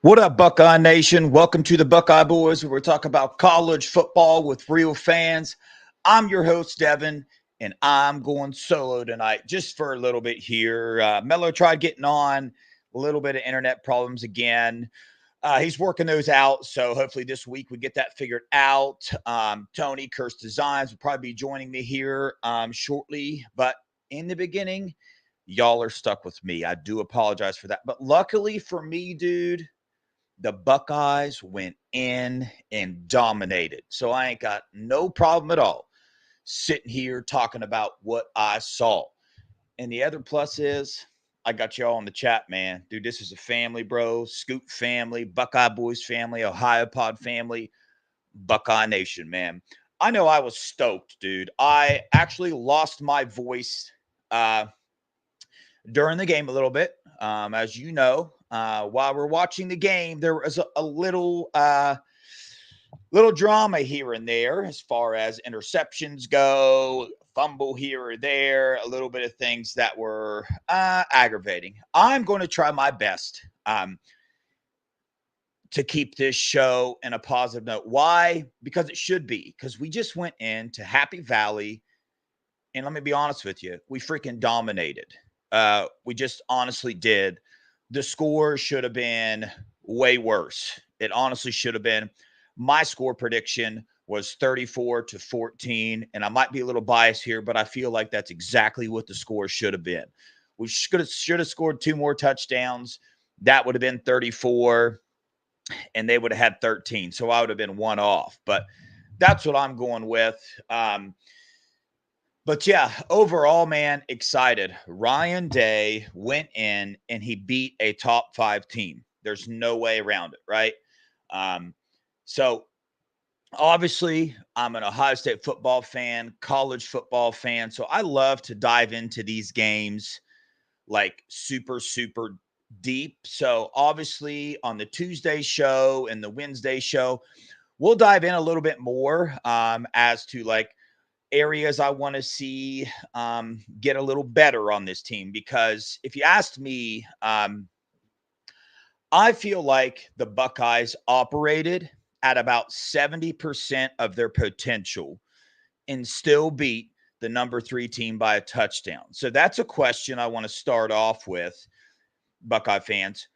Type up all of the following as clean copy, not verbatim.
What up, Buckeye Nation? Welcome to the Buckeye Boys, where we talk about college football with real fans. I'm your host, Devan, and I'm going solo tonight just for a little bit here. Melo tried getting on, a little bit of internet problems again. He's working those out, so hopefully this week we get that figured out. Tony, Curse Designs, will probably be joining me here shortly, but in the beginning, y'all are stuck with me. I do apologize for that, but luckily for me, dude, the Buckeyes went in and dominated. So I ain't got no problem at all sitting here talking about what I saw. And the other plus is I got y'all in the chat, man. Dude, this is a family, bro. Scoop family, Buckeye Boys family, Ohio Pod family, Buckeye Nation, man. I know I was stoked, dude. I actually lost my voice during the game a little bit. As you know, while we're watching the game, there was a little drama here and there as far as interceptions go, fumble here or there, a little bit of things that were aggravating. I'm going to try my best to keep this show in a positive note. Why? Because it should be. Because we just went into Happy Valley, and let me be honest with you, we freaking dominated. We just honestly did. The score should have been way worse. It honestly should have been. My score prediction was 34-14, and I might be a little biased here, but I feel like that's exactly what the score should have been. We should have scored 2 more touchdowns. That would have been 34, and they would have had 13. So I would have been 1 off. But that's what I'm going with. But yeah, overall, man, excited. Ryan Day went in and he beat a top 5 team. There's no way around it, right? So obviously, I'm an Ohio State football fan, college football fan. So I love to dive into these games like super, super deep. So obviously on the Tuesday show and the Wednesday show, we'll dive in a little bit more as to like areas I want to see get a little better on this team. Because if you asked me, I feel like the Buckeyes operated at about 70% of their potential and still beat the number 3 team by a touchdown. So that's a question I want to start off with, Buckeye fans.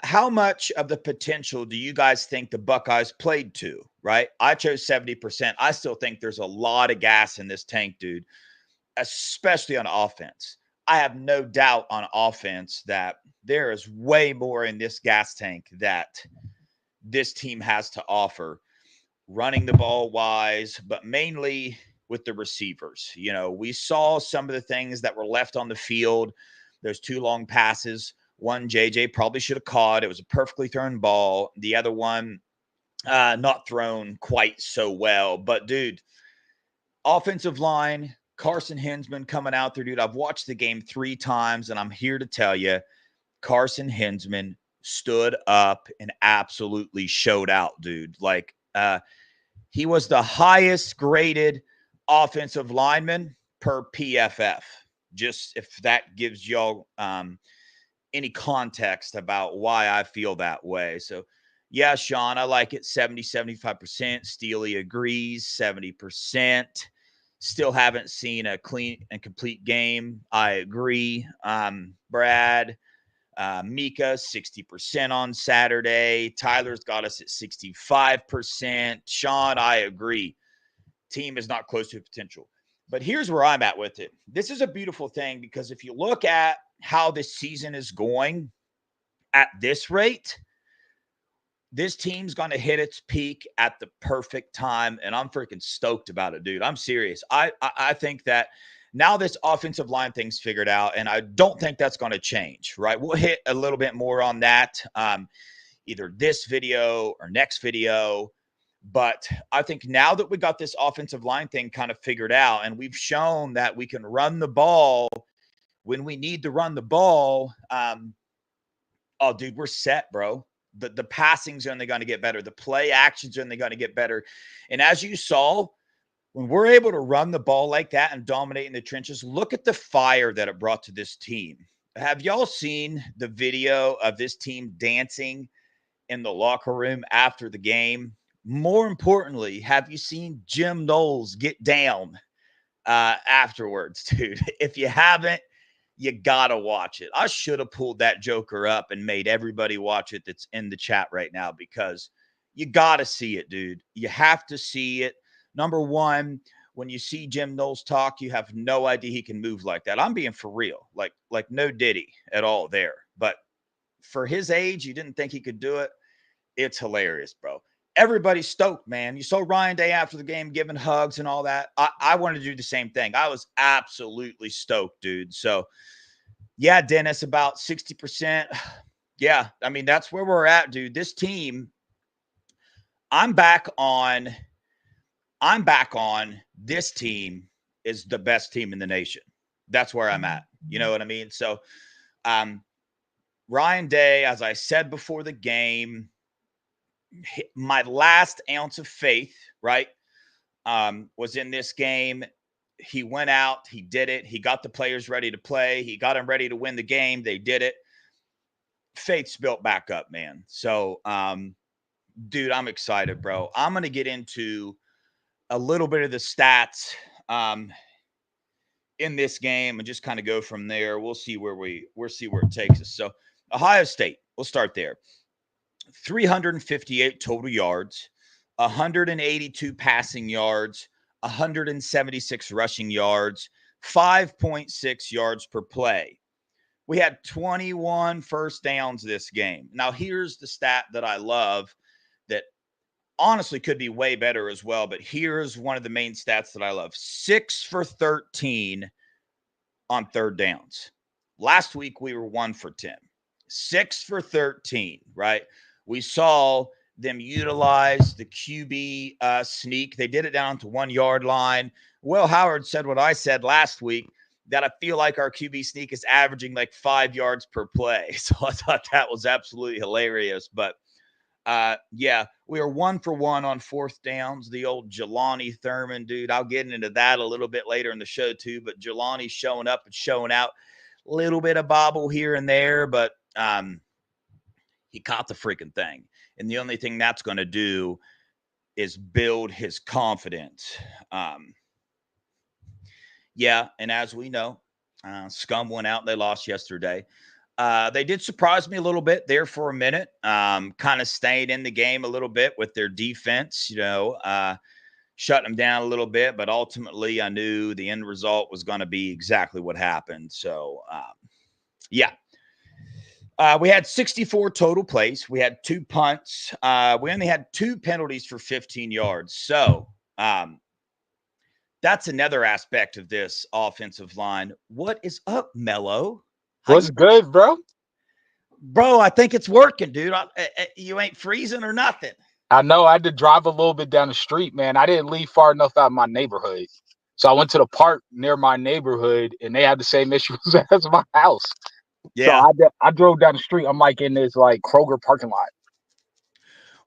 How much of the potential do you guys think the Buckeyes played to, right? I chose 70%. I still think there's a lot of gas in this tank, dude, especially on offense. I have no doubt on offense that there is way more in this gas tank that this team has to offer, running the ball wise, but mainly with the receivers. You know, we saw some of the things that were left on the field. There's 2 long passes. One JJ probably should have caught. It was a perfectly thrown ball. The other one, not thrown quite so well. But, dude, offensive line, Carson Hinsman coming out there, dude. I've watched the game 3 times, and I'm here to tell you, Carson Hinsman stood up and absolutely showed out, dude. Like, he was the highest graded offensive lineman per PFF. Just if that gives y'all any context about why I feel that way. So, yeah, Sean, I like it 70-75%. Steely agrees 70%. Still haven't seen a clean and complete game. I agree. Brad, Mika, 60% on Saturday. Tyler's got us at 65%. Sean, I agree. Team is not close to potential. But here's where I'm at with it. This is a beautiful thing because if you look at how this season is going at this rate, this team's going to hit its peak at the perfect time, and I'm freaking stoked about it, dude. I'm serious. I think that Now this offensive line thing's figured out, and I don't think that's going to change, right? We'll hit a little bit more on that either this video or next video. But I think now that we got this offensive line thing kind of figured out, and we've shown that we can run the ball when we need to run the ball, oh, dude, we're set, bro. The passing's only going to get better. The play action's only going to get better. And as you saw, when we're able to run the ball like that and dominate in the trenches, look at the fire that it brought to this team. Have y'all seen the video of this team dancing in the locker room after the game? More importantly, have you seen Jim Knowles get down afterwards, dude? If you haven't, you gotta watch it. I should have pulled that joker up and made everybody watch it that's in the chat right now, because you gotta see it, dude. You have to see it. Number one, when you see Jim Knowles talk, you have no idea he can move like that. I'm being for real, like no Diddy at all there. But for his age, you didn't think he could do it. It's hilarious, bro. Everybody's stoked, man. You saw Ryan Day after the game giving hugs and all that. I wanted to do the same thing. I was absolutely stoked, dude. So, yeah, Dennis, about 60%. Yeah, I mean, that's where we're at, dude. This team, I'm back on this team is the best team in the nation. That's where I'm at. You know what I mean? So, Ryan Day, as I said before the game, my last ounce of faith, right, was in this game. He went out. He did it. He got the players ready to play. He got them ready to win the game. They did it. Faith's built back up, man. So, dude, I'm excited, bro. I'm going to get into a little bit of the stats in this game and just kind of go from there. We'll see where it takes us. So, Ohio State, we'll start there. 358 total yards, 182 passing yards, 176 rushing yards, 5.6 yards per play. We had 21 first downs this game. Now, here's the stat that I love that honestly could be way better as well, but here's one of the main stats that I love. 6 for 13 on third downs. Last week, we were 1 for 10. 6 for 13, right? We saw them utilize the QB sneak. They did it down to 1 yard line. Will Howard said what I said last week, that I feel like our QB sneak is averaging like 5 yards per play. So I thought that was absolutely hilarious. But yeah, we are 1 for 1 on fourth downs. The old Jelani Thurman, dude. I'll get into that a little bit later in the show too. But Jelani's showing up and showing out. A little bit of bobble here and there, but he caught the freaking thing. And the only thing that's going to do is build his confidence. Yeah, and as we know, Scum went out and they lost yesterday. They did surprise me a little bit there for a minute, kind of staying in the game a little bit with their defense, shutting them down a little bit. But ultimately, I knew the end result was going to be exactly what happened. So, yeah. We had 64 total plays. We had 2 punts. We only had 2 penalties for 15 yards. So that's another aspect of this offensive line. What is up, Melo? What's good, bro? Bro, I think it's working, dude. You ain't freezing or nothing. I know I had to drive a little bit down the street, man. I didn't leave far enough out of my neighborhood. So I went to the park near my neighborhood, and they had the same issues as my house. Yeah. So I drove down the street. I'm like in this like Kroger parking lot.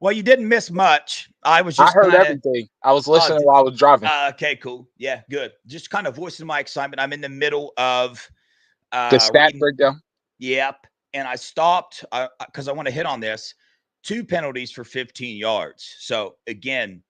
Well, you didn't miss much. I heard everything. I was listening while I was driving. Okay, cool. Yeah, good. Just kind of voicing my excitement. I'm in the middle of the stat breakdown. Yep. And I stopped because I want to hit on this. 2 penalties for 15 yards. So again,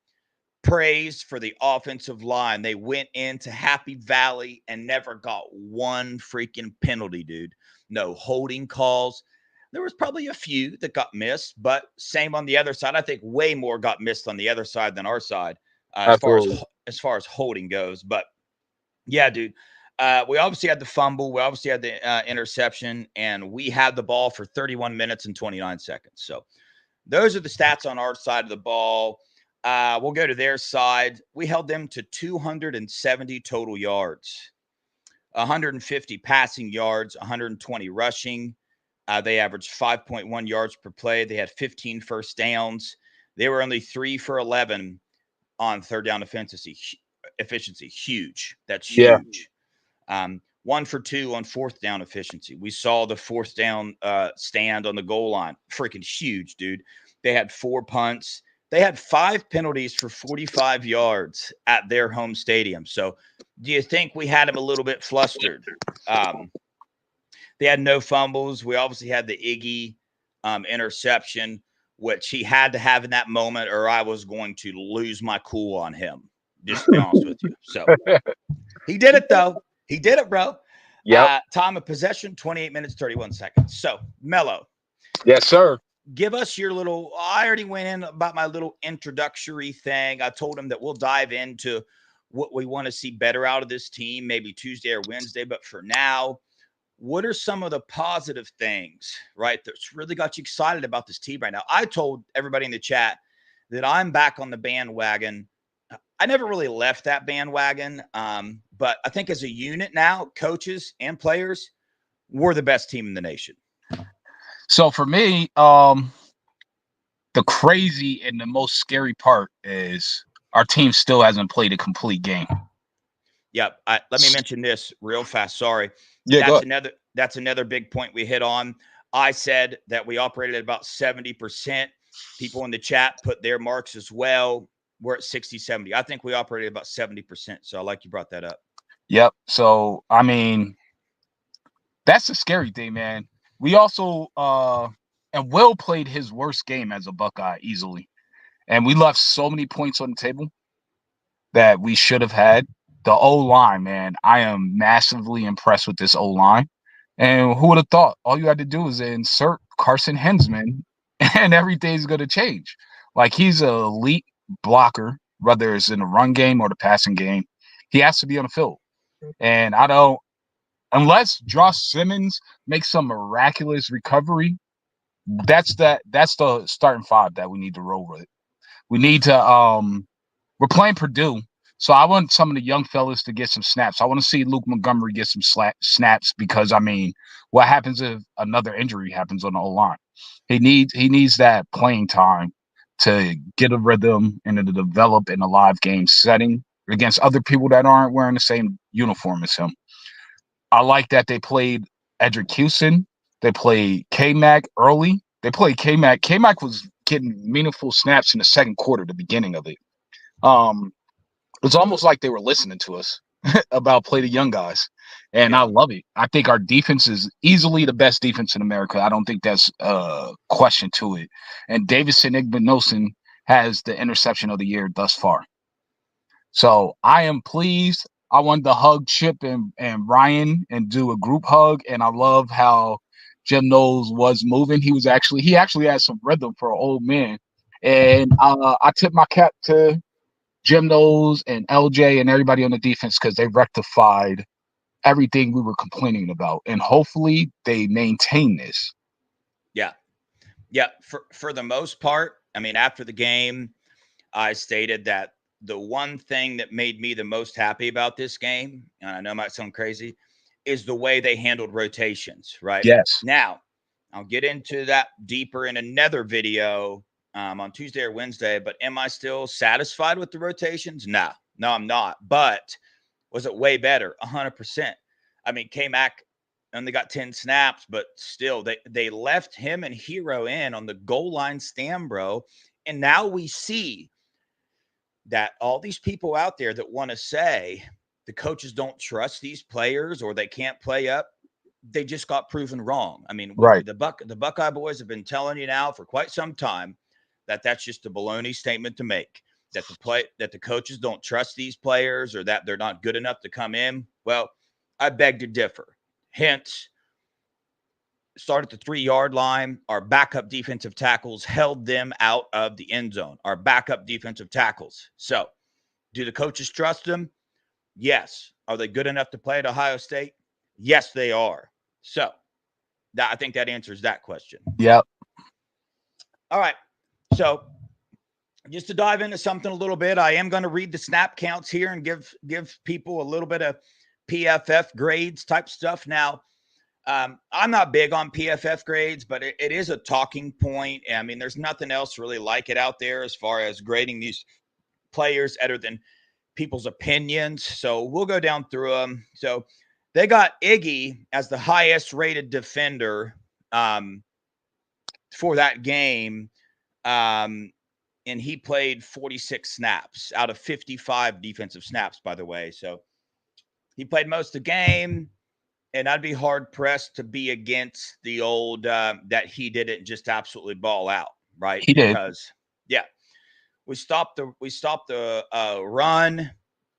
praise for the offensive line. They went into Happy Valley and never got one freaking penalty, dude. No holding calls. There was probably a few that got missed, but same on the other side. I think way more got missed on the other side than our side as far as holding goes. But yeah, dude, we obviously had the fumble. We obviously had the interception, and we had the ball for 31 minutes and 29 seconds. So those are the stats on our side of the ball. We'll go to their side. We held them to 270 total yards. 150 passing yards, 120 rushing. They averaged 5.1 yards per play. They had 15 first downs. They were only 3 for 11 on third down efficiency. Huge. That's Yeah. huge. 1 for 2 on fourth down efficiency. We saw the fourth down stand on the goal line. Freaking huge, dude. They had 4 punts. They had 5 penalties for 45 yards at their home stadium. So do you think we had them a little bit flustered? They had no fumbles. We obviously had the Iggy interception, which he had to have in that moment, or I was going to lose my cool on him, just to be honest with you. So he did it, though. He did it, bro. Yep. Time of possession, 28 minutes, 31 seconds. So, Melo, Yes, sir. give us your little, I already went in about my little introductory thing. I told him that we'll dive into what we want to see better out of this team, maybe Tuesday or Wednesday. But for now, what are some of the positive things, right, that's really got you excited about this team right now? I told everybody in the chat that I'm back on the bandwagon. I never really left that bandwagon, but I think as a unit now, coaches and players, we're the best team in the nation. So for me, the crazy and the most scary part is our team still hasn't played a complete game. Yep. Let me mention this real fast. Sorry. Yeah, go That's another big point we hit on. I said that we operated at about 70%. People in the chat put their marks as well. We're at 60, 70. I think we operated about 70%. So I like you brought that up. Yep. So, I mean, that's the scary thing, man. We also, and Will played his worst game as a Buckeye easily. And we left so many points on the table that we should have had. The O-line, man, I am massively impressed with this O-line. And who would have thought? All you had to do is insert Carson Hensman and everything's going to change. Like, he's an elite blocker, whether it's in the run game or the passing game. He has to be on the field. And I don't, unless Josh Simmons makes some miraculous recovery, that's the starting five that we need to roll with. We need to we're playing Purdue, so I want some of the young fellas to get some snaps. I want to see Luke Montgomery get some snaps because, I mean, what happens if another injury happens on the O-line? He needs that playing time to get a rhythm and to develop in a live game setting against other people that aren't wearing the same uniform as him. I like that they played Edric Houston. They played K-Mac early. They played K-Mac. K-Mac was getting meaningful snaps in the second quarter, the beginning of it. It's almost like they were listening to us about play the young guys. And Yeah. I love it. I think our defense is easily the best defense in America. I don't think that's a question to it. And Davison Igbinosun has the interception of the year thus far. So I am pleased. I wanted to hug Chip and Ryan and do a group hug. And I love how Jim Knowles was moving. He actually had some rhythm for an old man. And I tip my cap to Jim Knowles and LJ and everybody on the defense because they rectified everything we were complaining about. And hopefully they maintain this. Yeah. Yeah. For the most part, I mean, after the game, I stated that the one thing that made me the most happy about this game, and I know it might sound crazy, is the way they handled rotations, right? Yes. Now, I'll get into that deeper in another video on Tuesday or Wednesday, but am I still satisfied with the rotations? No, I'm not. But was it way better? 100%. I mean, K-Mac only got 10 snaps, but still, they left him and Hero in on the goal line stand, bro. And now we see that all these people out there that want to say the coaches don't trust these players or they can't play up, they just got proven wrong. I mean, Right. the Buckeye boys have been telling you now for quite some time that that's just a baloney statement to make. That the coaches don't trust these players or that they're not good enough to come in. Well, I beg to differ. Hence, start at the 3-yard line. Our backup defensive tackles held them out of the end zone. Our backup defensive tackles. So, do the coaches trust them? Yes. Are they good enough to play at Ohio State? Yes, they are. So, I think that answers that question. Yep. All right. So, just to dive into something a little bit, I am going to read the snap counts here and give people a little bit of PFF grades type stuff. Now, I'm not big on PFF grades, but it is a talking point. I mean, there's nothing else really like it out there as far as grading these players other than people's opinions. So we'll go down through them. So they got Iggy as the highest rated defender for that game. And he played 46 snaps out of 55 defensive snaps, by the way. So he played most of the game. And I'd be hard pressed to be against the old that he didn't just absolutely ball out, right? He did. Because yeah, we stopped the run,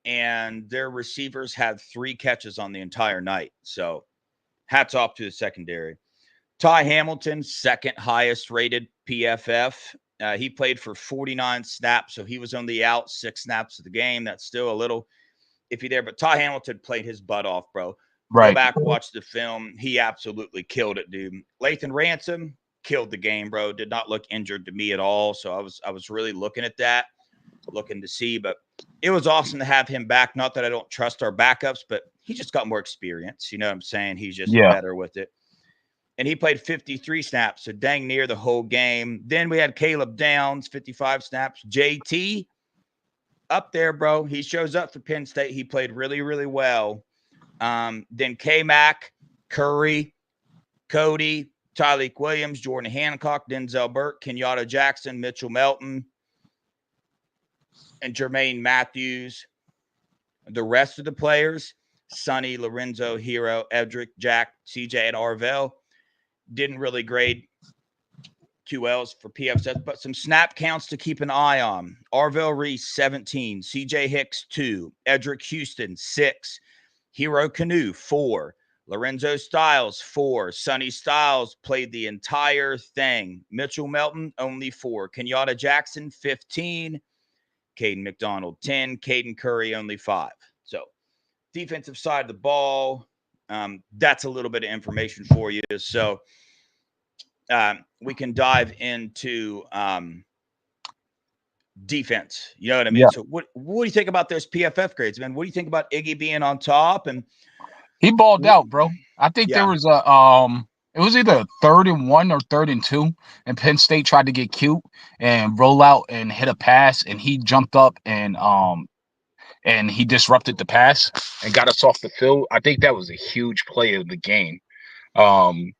and their receivers had 3 catches on the entire night. So hats off to the secondary. Ty Hamilton, second highest rated PFF. He played for 49 snaps, so he was only out 6 snaps of the game. That's still a little iffy there, but Ty Hamilton played his butt off, bro. Go Right. back, watch the film. He absolutely killed it, dude. Lathan Ransom killed the game, bro. Did not look injured to me at all. So I was really looking at that, looking to see. But it was awesome to have him back. Not that I don't trust our backups, but he just got more experience. You know what I'm saying? He's just better with it. And he played 53 snaps, so dang near the whole game. Then we had Caleb Downs, 55 snaps. JT up there, bro. He shows up for Penn State. He played really, really well. Then K-Mac, Curry, Cody, Tyleek Williams, Jordan Hancock, Denzel Burke, Kenyatta Jackson, Mitchell Melton, and Jermaine Matthews. The rest of the players, Sonny, Lorenzo, Hero, Edric, Jack, CJ, and Arvell, didn't really grade QLs for PFS, but some snap counts to keep an eye on. Arvell Reese, 17. CJ Hicks, 2. Edric Houston, 6. Hero Canoe, 4. Lorenzo Styles, 4. Sonny Styles played the entire thing. Mitchell Melton, only 4. Kenyatta Jackson, 15. Caden McDonald, 10. Caden Curry, only 5. So, defensive side of the ball, that's a little bit of information for you. So, we can dive into defense. You know what I mean? Yeah. So what do you think about those PFF grades, man? What do you think about Iggy being on top? And he balled out, bro. I think there was a it was either 3rd and 1 or 3rd and 2, and Penn State tried to get cute and roll out and hit a pass, and he jumped up and he disrupted the pass and got us off the field. I think that was a huge play of the game. Our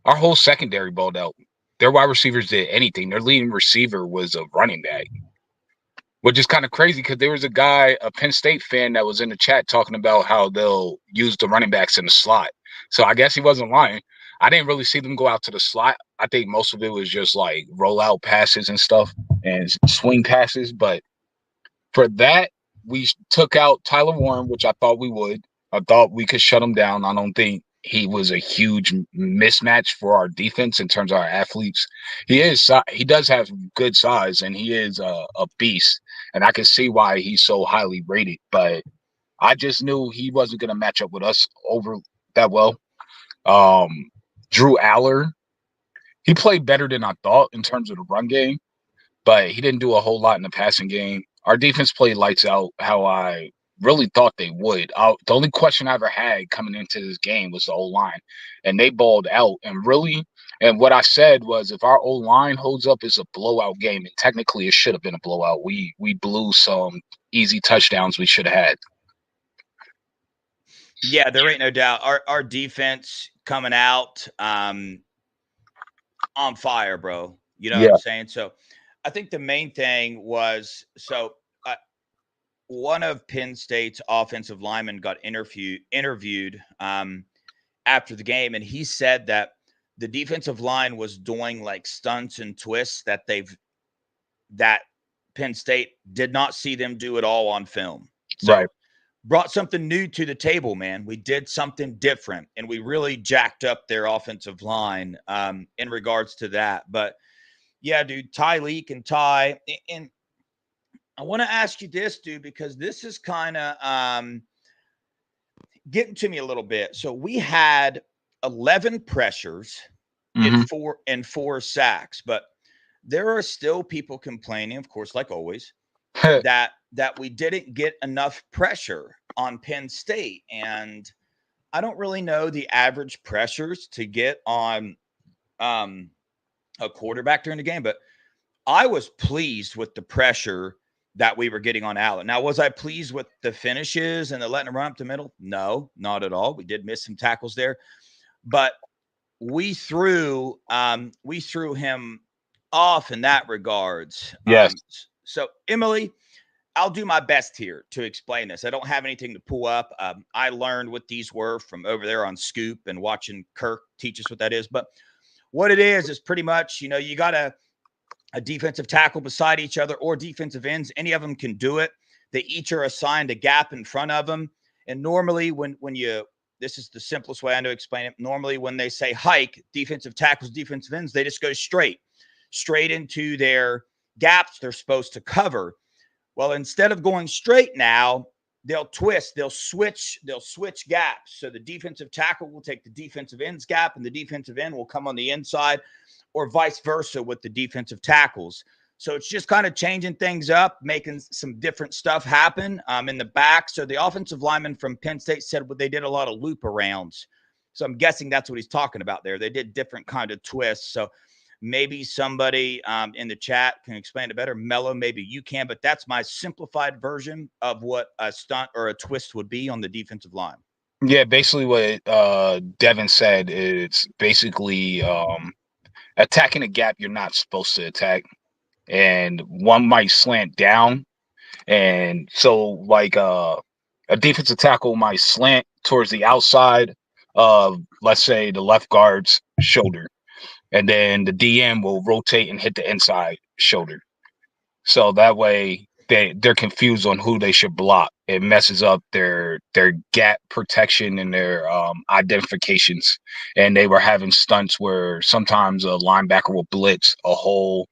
whole secondary balled out. Their wide receivers did anything. Their leading receiver was a running back, which is kind of crazy because there was a guy, a Penn State fan, that was in the chat talking about how they'll use the running backs in the slot. So I guess he wasn't lying. I didn't really see them go out to the slot. I think most of it was just like rollout passes and stuff and swing passes. But for that, we took out Tyler Warren, which I thought we would. I thought we could shut him down. I don't think he was a huge mismatch for our defense in terms of our athletes. He does have good size, and he is a beast, and I can see why he's so highly rated. But I just knew he wasn't going to match up with us over that well. Drew Aller, he played better than I thought in terms of the run game, but he didn't do a whole lot in the passing game. Our defense played lights out how I really thought they would. The only question I ever had coming into this game was the O-line, and they balled out. And what I said was, if our O-line holds up, it's a blowout game. And technically, it should have been a blowout. We blew some easy touchdowns we should have had. Yeah, there ain't no doubt. Our defense coming out on fire, bro. You know what I'm saying? So I think the main thing was one of Penn State's offensive linemen got interviewed after the game, and he said that the defensive line was doing like stunts and twists that Penn State did not see them do at all on film. So brought something new to the table, man. We did something different, and we really jacked up their offensive line in regards to that. But yeah, dude, Tyleek and Ty, and I want to ask you this, dude, because this is kind of getting to me a little bit. So we had 11 pressures and four sacks, but there are still people complaining, of course, like always, that that we didn't get enough pressure on Penn State. And I don't really know the average pressures to get on a quarterback during the game, but I was pleased with the pressure that we were getting on Allen. Now, was I pleased with the finishes and the letting him run up the middle? No, not at all. We did miss some tackles there, but we threw him off in that regards. Yes. So Emily, I'll do my best here to explain this. I don't have anything to pull up. I learned what these were from over there on Scoop and watching Kirk teach us what that is. But what it is pretty much, you got a defensive tackle beside each other or defensive ends. Any of them can do it. They each are assigned a gap in front of them. And normally this is the simplest way I know to explain it. Normally when they say hike, defensive tackles, defensive ends, they just go straight into their gaps they're supposed to cover. Well, instead of going straight now, they'll twist, they'll switch gaps. So the defensive tackle will take the defensive end's gap and the defensive end will come on the inside, or vice versa with the defensive tackles. So it's just kind of changing things up, making some different stuff happen in the back. So the offensive lineman from Penn State said they did a lot of loop arounds. So I'm guessing that's what he's talking about there. They did different kind of twists. So maybe somebody in the chat can explain it better. Melo, maybe you can, but that's my simplified version of what a stunt or a twist would be on the defensive line. Yeah, basically what Devan said is basically attacking a gap you're not supposed to attack, and one might slant down, and so like a defensive tackle might slant towards the outside of, let's say, the left guard's shoulder, and then the DM will rotate and hit the inside shoulder. So that way they're confused on who they should block. It messes up their gap protection and their identifications. And they were having stunts where sometimes a linebacker will blitz a hole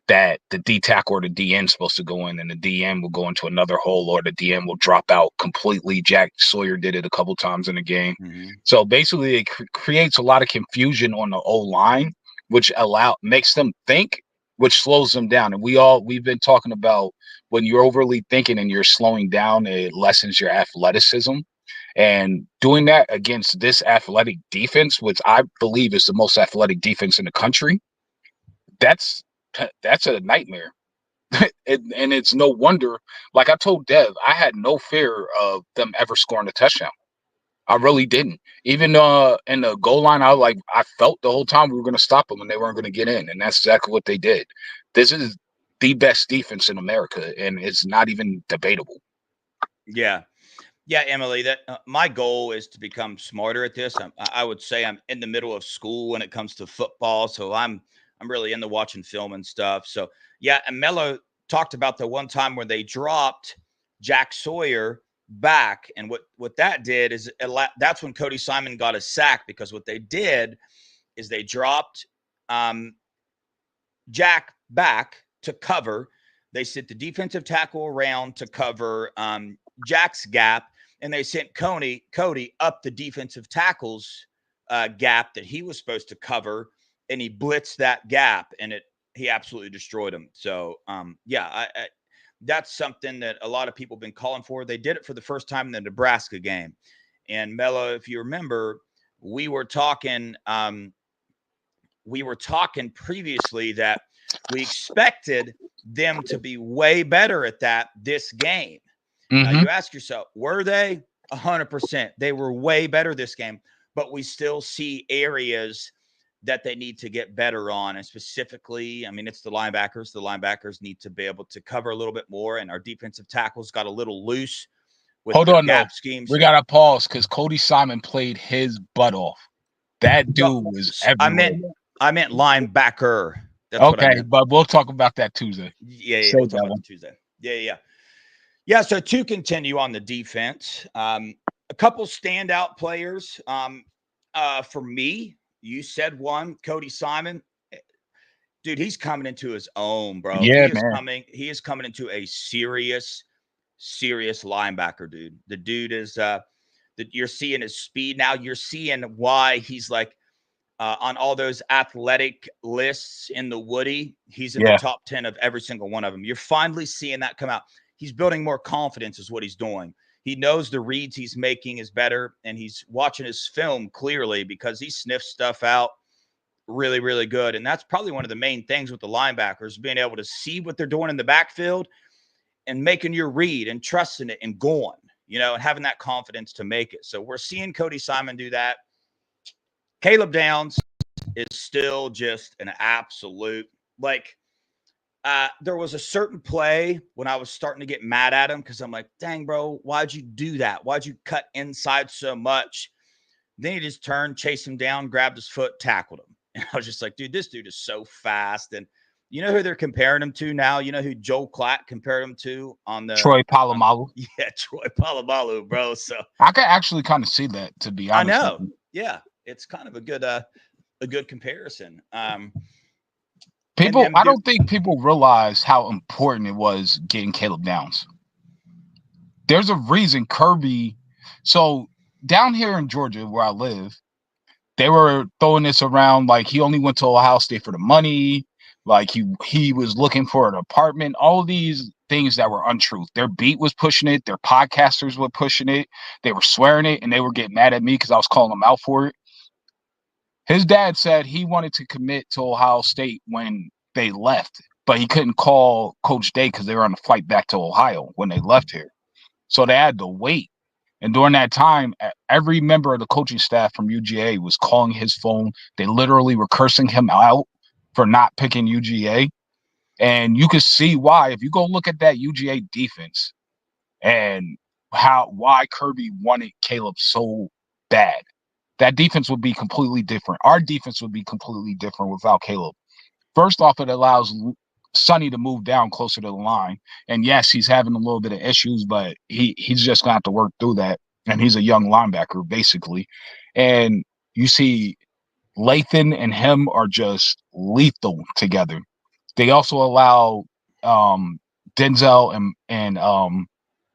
that the D tackle or the DN is supposed to go in, and the DM will go into another hole, or the DM will drop out completely. Jack Sawyer did it a couple times in the game. Mm-hmm. So basically it creates a lot of confusion on the O-line, which makes them think, which slows them down. And we've been talking about when you're overly thinking and you're slowing down, it lessens your athleticism. And doing that against this athletic defense, which I believe is the most athletic defense in the country, that's a nightmare. And it's no wonder, like I told Dev, I had no fear of them ever scoring a touchdown. I really didn't. Even in the goal line, I felt the whole time we were going to stop them and they weren't going to get in. And that's exactly what they did. This is the best defense in America, and it's not even debatable. Yeah. Yeah, Emily, that my goal is to become smarter at this. I would say I'm in the middle of school when it comes to football. So I'm really into watching film and stuff. So yeah, and Melo talked about the one time where they dropped Jack Sawyer back, and what that did is that's when Cody Simon got a sack, because what they did is they dropped Jack back to cover. They sent the defensive tackle around to cover Jack's gap, and they sent Cody up the defensive tackle's gap that he was supposed to cover, and he blitzed that gap, and he absolutely destroyed him. So yeah, that's something that a lot of people have been calling for. They did it for the first time in the Nebraska game. And Melo, if you remember, we were talking previously that we expected them to be way better at that this game. Mm-hmm. Now you ask yourself, were they? 100%. They were way better this game, but we still see areas that they need to get better on. And specifically, I mean, it's the linebackers. The linebackers need to be able to cover a little bit more, and our defensive tackles got a little loose with their gap schemes. We got to pause because Cody Simon played his butt off. That dude was everywhere. I meant linebacker. That's okay, what I meant. But we'll talk about that Tuesday. Yeah, we'll talk about Tuesday. Yeah. So to continue on the defense, a couple standout players. For me, you said one, Cody Simon. Dude, he's coming into his own, bro. Yeah, he is coming into a serious linebacker, dude. The dude is that you're seeing his speed now. You're seeing why he's like on all those athletic lists in the Woody. He's in the top 10 of every single one of them. You're finally seeing that come out. he's building more confidence is what he's doing. He knows the reads he's making is better, and he's watching his film clearly because he sniffs stuff out really, really good. And that's probably one of the main things with the linebackers, being able to see what they're doing in the backfield and making your read and trusting it and going, and having that confidence to make it. So we're seeing Cody Simon do that. Caleb Downs is still just an absolute, there was a certain play when I was starting to get mad at him because I'm like, dang, bro, why'd you do that? Why'd you cut inside so much? Then he just turned, chased him down, grabbed his foot, tackled him. And I was just like, dude, this dude is so fast. And you know who they're comparing him to now? You know who Joel Klatt compared him to on the Troy Polamalu. Yeah, Troy Polamalu, bro. So I could actually kind of see that, to be honest. I know. Yeah, it's kind of a good comparison. I don't think people realize how important it was getting Caleb Downs. There's a reason Kirby. So down here in Georgia, where I live, they were throwing this around like he only went to Ohio State for the money, like he was looking for an apartment. All of these things that were untruth. Their beat was pushing it. Their podcasters were pushing it. They were swearing it, and they were getting mad at me because I was calling them out for it. His dad said he wanted to commit to Ohio State when they left, but he couldn't call Coach Day because they were on the flight back to Ohio when they left here. So they had to wait. And during that time, every member of the coaching staff from UGA was calling his phone. They literally were cursing him out for not picking UGA. And you can see why. If you go look at that UGA defense and why Kirby wanted Caleb so bad, that defense would be completely different. Our defense would be completely different without Caleb. First off, it allows Sonny to move down closer to the line. And yes, he's having a little bit of issues, but he's just going to have to work through that. And he's a young linebacker, basically. And you see Lathan and him are just lethal together. They also allow Denzel and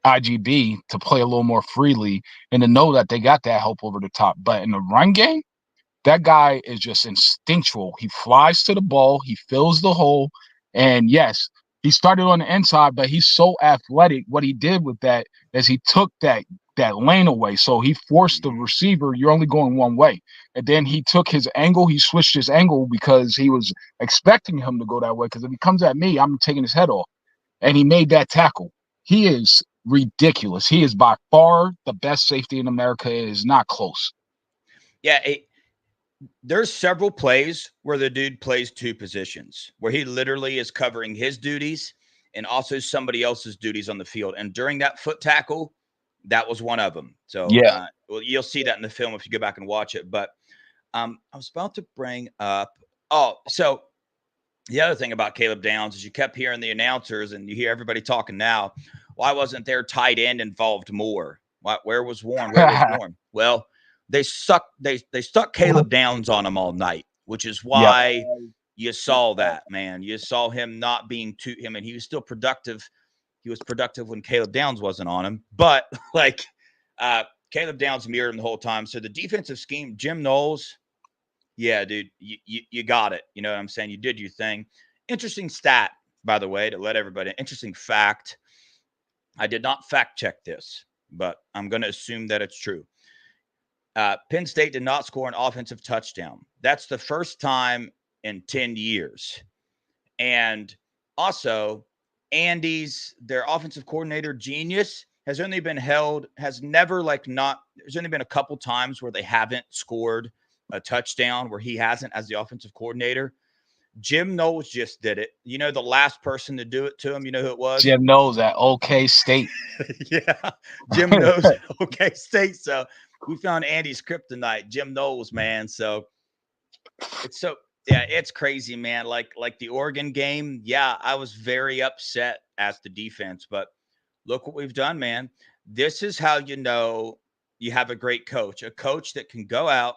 IGB to play a little more freely and to know that they got that help over the top. But in the run game, that guy is just instinctual. He flies to the ball. He fills the hole. And yes, he started on the inside, but he's so athletic. What he did with that is he took that lane away. So he forced the receiver, you're only going one way. And then he took his angle. He switched his angle because he was expecting him to go that way. Because if he comes at me, I'm taking his head off. And he made that tackle. He is ridiculous. He is by far the best safety in America. It is not close. Yeah, there's several plays where the dude plays two positions, where he literally is covering his duties and also somebody else's duties on the field. And during that foot tackle, that was one of them. So yeah, well, you'll see that in the film if you go back and watch it. But I was about to bring up, so the other thing about Caleb Downs is you kept hearing the announcers and you hear everybody talking now. Why wasn't their tight end involved more? Where was Warren? Where was Warren? Well, they stuck Caleb Downs on him all night, which is why you saw that, man. You saw him not being to him, and he was still productive. He was productive when Caleb Downs wasn't on him, but Caleb Downs mirrored him the whole time. So the defensive scheme, Jim Knowles, yeah, dude, you got it. You know what I'm saying? You did your thing. Interesting stat, by the way, to let everybody. Interesting fact. I did not fact check this, but I'm going to assume that it's true. Penn State did not score an offensive touchdown. That's the first time in 10 years. And also, their offensive coordinator, genius, has only been held, there's only been a couple times where they haven't scored a touchdown where he hasn't as the offensive coordinator. Jim Knowles just did it. You know, the last person to do it to him, you know who it was? Jim Knowles at OK State. Yeah, Jim Knowles at OK State. So we found Andy's kryptonite, Jim Knowles, man. So it's crazy, man. Like the Oregon game, yeah, I was very upset at the defense, but look what we've done, man. This is how you know you have a great coach, a coach that can go out,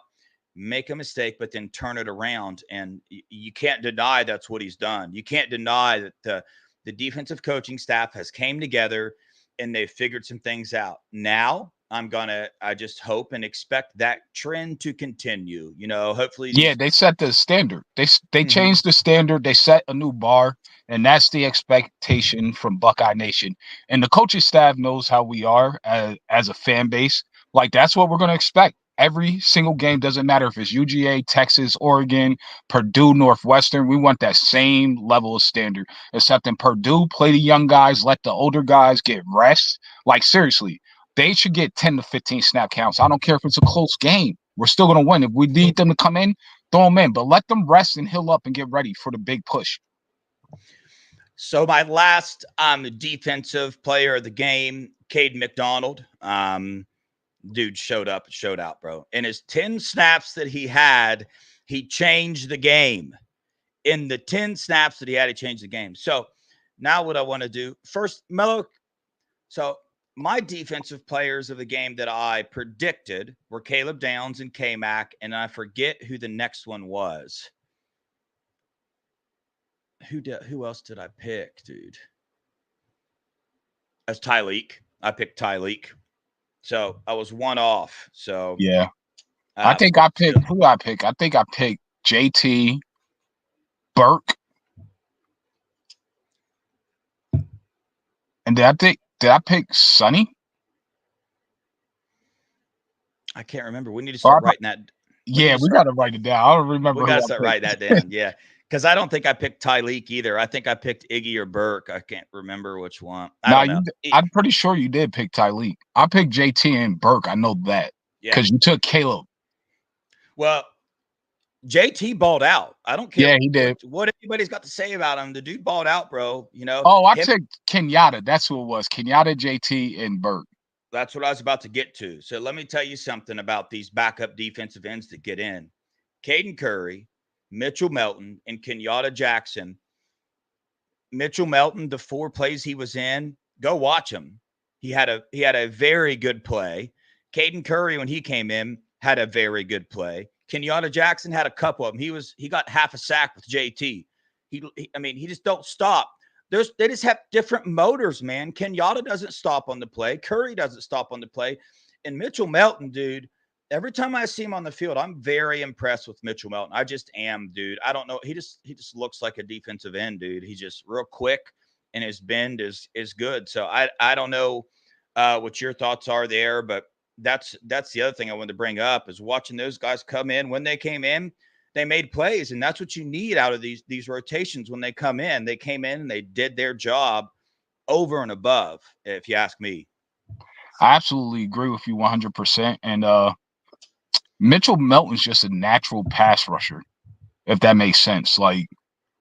make a mistake, but then turn it around. And you can't deny that's what he's done. You can't deny that the defensive coaching staff has came together and they've figured some things out. Now I just hope and expect that trend to continue. Hopefully Yeah, these. they set the standard. They Mhm. changed the standard. They set a new bar, and that's the expectation from Buckeye Nation. And the coaching staff knows how we are as a fan base. Like that's what we're going to expect. Every single game doesn't matter if it's UGA, Texas, Oregon, Purdue, Northwestern. We want that same level of standard. Except in Purdue, play the young guys, let the older guys get rest. Like seriously, they should get 10 to 15 snap counts. I don't care if it's a close game. We're still going to win. If we need them to come in, throw them in, but let them rest and heal up and get ready for the big push. So my last defensive player of the game, Cade McDonald. Dude showed up and showed out, bro. In his 10 snaps that he had, he changed the game. In the 10 snaps that he had, he changed the game. So now what I want to do first, Melo. So my defensive players of the game that I predicted were Caleb Downs and K-Mac, and I forget who the next one was. Who else did I pick, dude? That's Tyleek. I picked Tyleek. So I was one off. So Yeah. I think but I picked who I pick. I think I picked JT Burke. And did I pick Sonny? I can't remember. We need to Or start writing that. We need yeah, to we start. gotta write it down. I don't We remember got who to I start picked. writing that down. Yeah, because I don't think I picked Tyleek either. I think I picked Iggy or Burke. I can't remember which one. I Now don't know. I'm pretty sure you did pick Tyleek. I picked JT and Burke. I know that. Yeah. Because you took Caleb. Well, JT balled out. I don't care Yeah, he did. what anybody's got to say about him. The dude balled out, bro. Oh, I Him. took Kenyatta. That's who it was. Kenyatta, JT, and Burke. That's what I was about to get to. So let me tell you something about these backup defensive ends that get in. Caden Curry, Mitchell Melton, and Kenyatta Jackson. Mitchell Melton, the 4 plays he was in, go watch him. He had a very good play. Caden Curry, when he came in, had a very good play. Kenyatta Jackson had a couple of them. He got half a sack with JT. He just don't stop. They just have different motors, man. Kenyatta doesn't stop on the play. Curry doesn't stop on the play. And Mitchell Melton, dude, every time I see him on the field, I'm very impressed with Mitchell Melton. I just am, dude. I don't know. He just looks like a defensive end, dude. He's just real quick and his bend is good. So I don't know what your thoughts are there, but that's the other thing I wanted to bring up is watching those guys come in. When they came in, they made plays, and that's what you need out of these rotations when they come in. They came in and they did their job over and above, if you ask me. I absolutely agree with you 100%. And Mitchell Melton's just a natural pass rusher, if that makes sense. Like,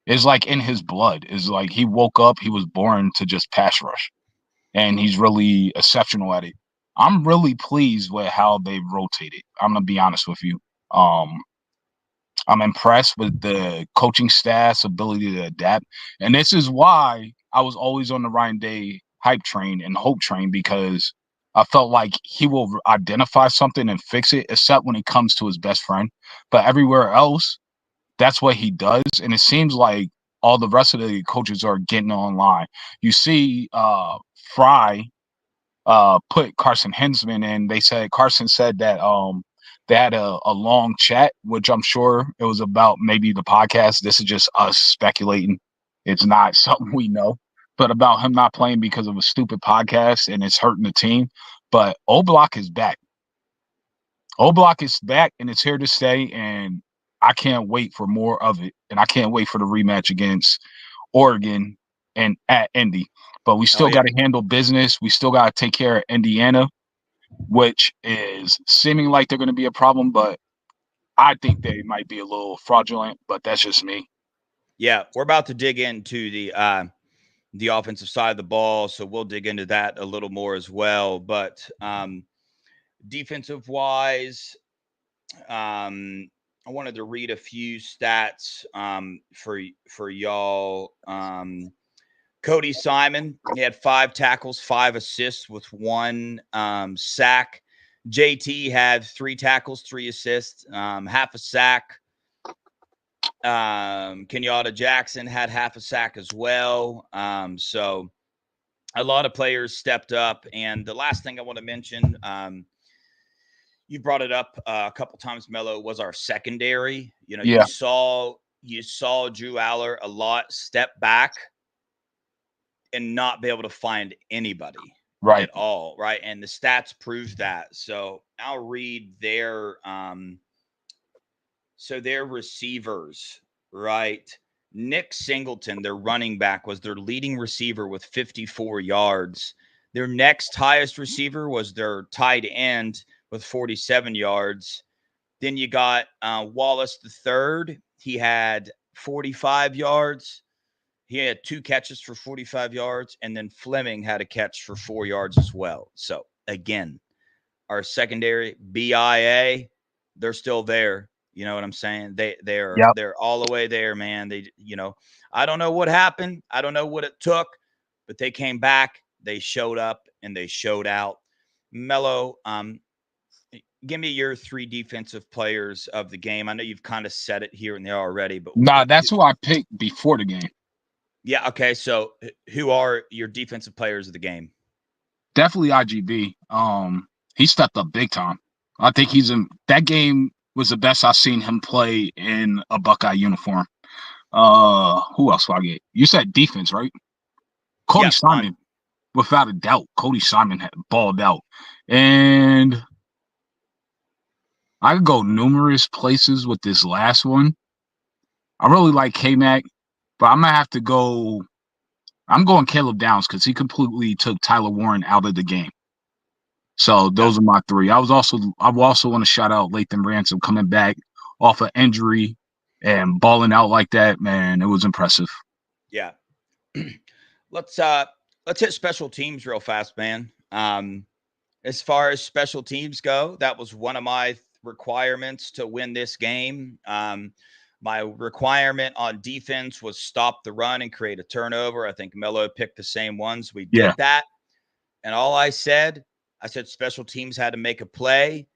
it's like in his blood. It's like he woke up, he was born to just pass rush, and he's really exceptional at it. I'm really pleased with how they rotated. I'm gonna be honest with you. Um, I'm impressed with the coaching staff's ability to adapt. And this is why I was always on the Ryan Day hype train and hope train, because I felt like he will identify something and fix it, except when it comes to his best friend. But everywhere else, that's what he does. And it seems like all the rest of the coaches are getting online. You see Fry put Carson Hensman in. They said Carson said that they had a long chat, which I'm sure it was about maybe the podcast. This is just us speculating. It's not something we know, but about him not playing because of a stupid podcast and it's hurting the team. But O Block is back. O Block is back and it's here to stay. And I can't wait for more of it. And I can't wait for the rematch against Oregon and at Indy. But we Oh still yeah. got to handle business. We still got to take care of Indiana, which is seeming like they're going to be a problem. But I think they might be a little fraudulent. But that's just me. Yeah, we're about to dig into the offensive side of the ball, so we'll dig into that a little more as well. But defensive wise, I wanted to read a few stats for y'all. Cody Simon, he had 5 tackles, 5 assists with 1 sack. JT had 3 tackles, 3 assists, half a sack. Kenyatta Jackson had half a sack as well. So a lot of players stepped up. And the last thing I want to mention, you brought it up a couple times, Melo, was our secondary. You know, Yeah, you saw Drew Aller a lot step back and not be able to find anybody right. at all, right? And the stats prove that. So I'll read their receivers, right? Nick Singleton, their running back, was their leading receiver with 54 yards. Their next highest receiver was their tight end with 47 yards. Then you got Wallace the third. He had 45 yards. He had 2 catches for 45 yards. And then Fleming had a catch for 4 yards as well. So again, our secondary, BIA, they're still there. You know what I'm saying? Yep. They're all the way there, man. I don't know what happened. I don't know what it took, but they came back, they showed up, and they showed out. Melo, give me your 3 defensive players of the game. I know you've kind of said it here and there already, but Nah, that's who I picked before the game. yeah, okay. So who are your defensive players of the game? Definitely IGB. He stepped up big time. I think he's in that game was the best I've seen him play in a Buckeye uniform. Who else do I get? You said defense, right? Cody Yep, Simon, without a doubt. Cody Simon had balled out. And I could go numerous places with this last one. I really like K-Mac, but I'm gonna have to go. I'm going Caleb Downs because he completely took Tyler Warren out of the game. So those are my 3. I will also want to shout out Lathan Ransom coming back off an injury and balling out like that. Man, it was impressive. yeah. let's hit special teams real fast, man. As far as special teams go, that was one of my requirements to win this game. My requirement on defense was stop the run and create a turnover. I think Melo picked the same ones. We did that. And all I said special teams had to make a play.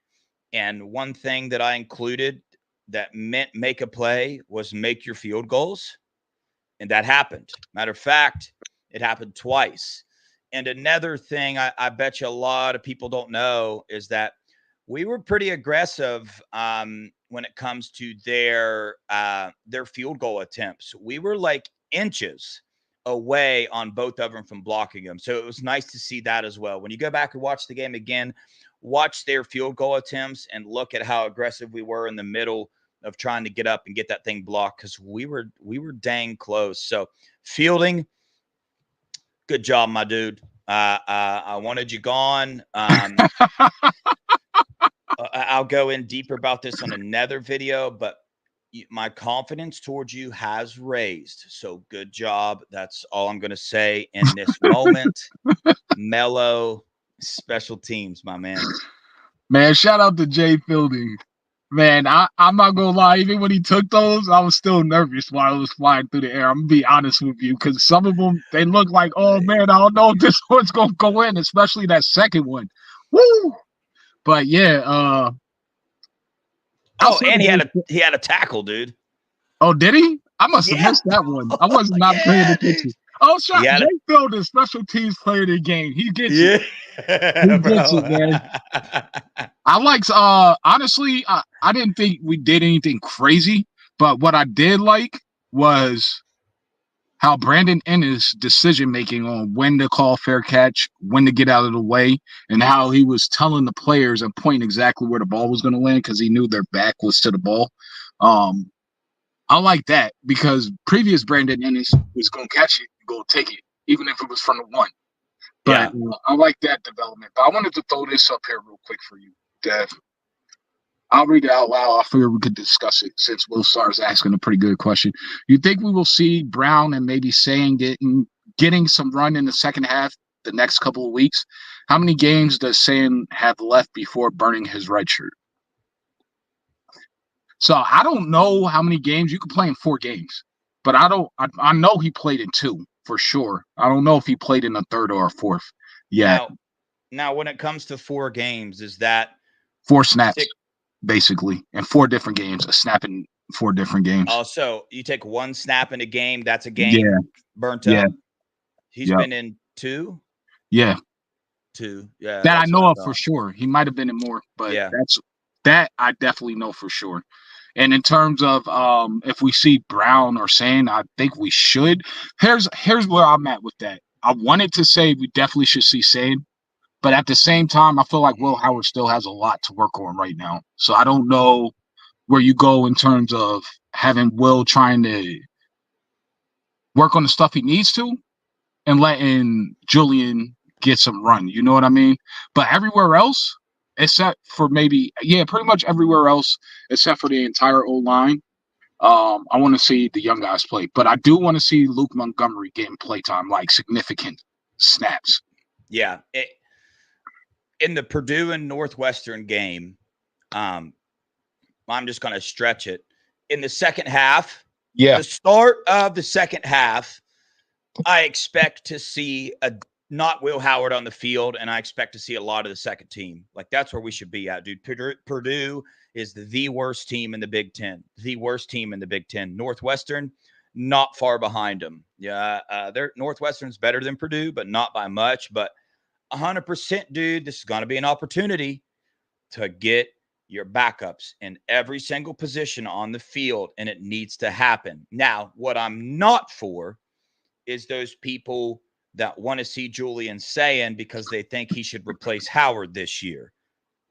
And one thing that I included that meant make a play was make your field goals. And that happened. Matter of fact, it happened twice. And another thing I bet you a lot of people don't know is that we were pretty aggressive when it comes to their field goal attempts. We were like inches away on both of them from blocking them. So it was nice to see that as well. When you go back and watch the game again, watch their field goal attempts and look at how aggressive we were in the middle of trying to get up and get that thing blocked because we were dang close. So fielding, good job, my dude. I wanted you gone. I'll go in deeper about this on another video, but my confidence towards you has raised. So good job. That's all I'm going to say in this moment. Melo, special teams, my man. Man, shout out to Jay Fielding. Man, I'm not gonna lie. Even when he took those, I was still nervous while I was flying through the air. I'm gonna be honest with you, because some of them they look like, oh man, I don't know if this one's gonna go in, especially that second one. Woo! But yeah, And he had a tackle, dude. Oh, did he? I must have missed that one. I was not paying attention. Dude. Oh, shot. Jay Fielding, special teams player of the game. He gets it. He gets it, man. I liked honestly, I didn't think we did anything crazy, but what I did like was how Brandon Ennis' decision making on when to call fair catch, when to get out of the way, and how he was telling the players and pointing exactly where the ball was going to land because he knew their back was to the ball. I like that because previous Brandon Ennis was going to catch it and go take it, even if it was from the 1. But I like that development. But I wanted to throw this up here real quick for you, Dev. I'll read it out loud. I figured we could discuss it since Will Starr's asking a pretty good question. You think we will see Brown and maybe Saying getting some run in the second half the next couple of weeks? How many games does Saying have left before burning his red shirt? So I don't know how many games. You can play in 4 games, but I know he played in 2 for sure. I don't know if he played in a 3rd or a 4th yet. Now when it comes to 4 games, is that 4 snaps basically in 4 different games? A snap in 4 different games. Oh, so you take 1 snap in a game. That's a game burnt up. He's been in 2. Yeah. 2. Yeah, That I that's what I know of for thought. sure. He might have been in more, but Yeah. that I definitely know for sure. And in terms of if we see Brown or Sand, I think we should. Here's where I'm at with that. I wanted to say we definitely should see Sand, but at the same time, I feel like Will Howard still has a lot to work on right now. So I don't know where you go in terms of having Will trying to work on the stuff he needs to and letting Julian get some run. You know what I mean? But everywhere else, except for pretty much everywhere else, except for the entire O line, I want to see the young guys play. But I do want to see Luke Montgomery getting playtime, like significant snaps. Yeah. In the Purdue and Northwestern game, I'm just going to stretch it. In the second half, Yeah. the start of the second half, I expect to see not Will Howard on the field, and I expect to see a lot of the second team. Like, that's where we should be at, dude. Purdue is the worst team in the Big Ten. The worst team in the Big Ten. Northwestern, not far behind them. Yeah, Northwestern's better than Purdue, but not by much. But 100%, dude, this is going to be an opportunity to get your backups in every single position on the field, and it needs to happen. Now, what I'm not for is those people that want to see Julian saying because they think he should replace Howard this year.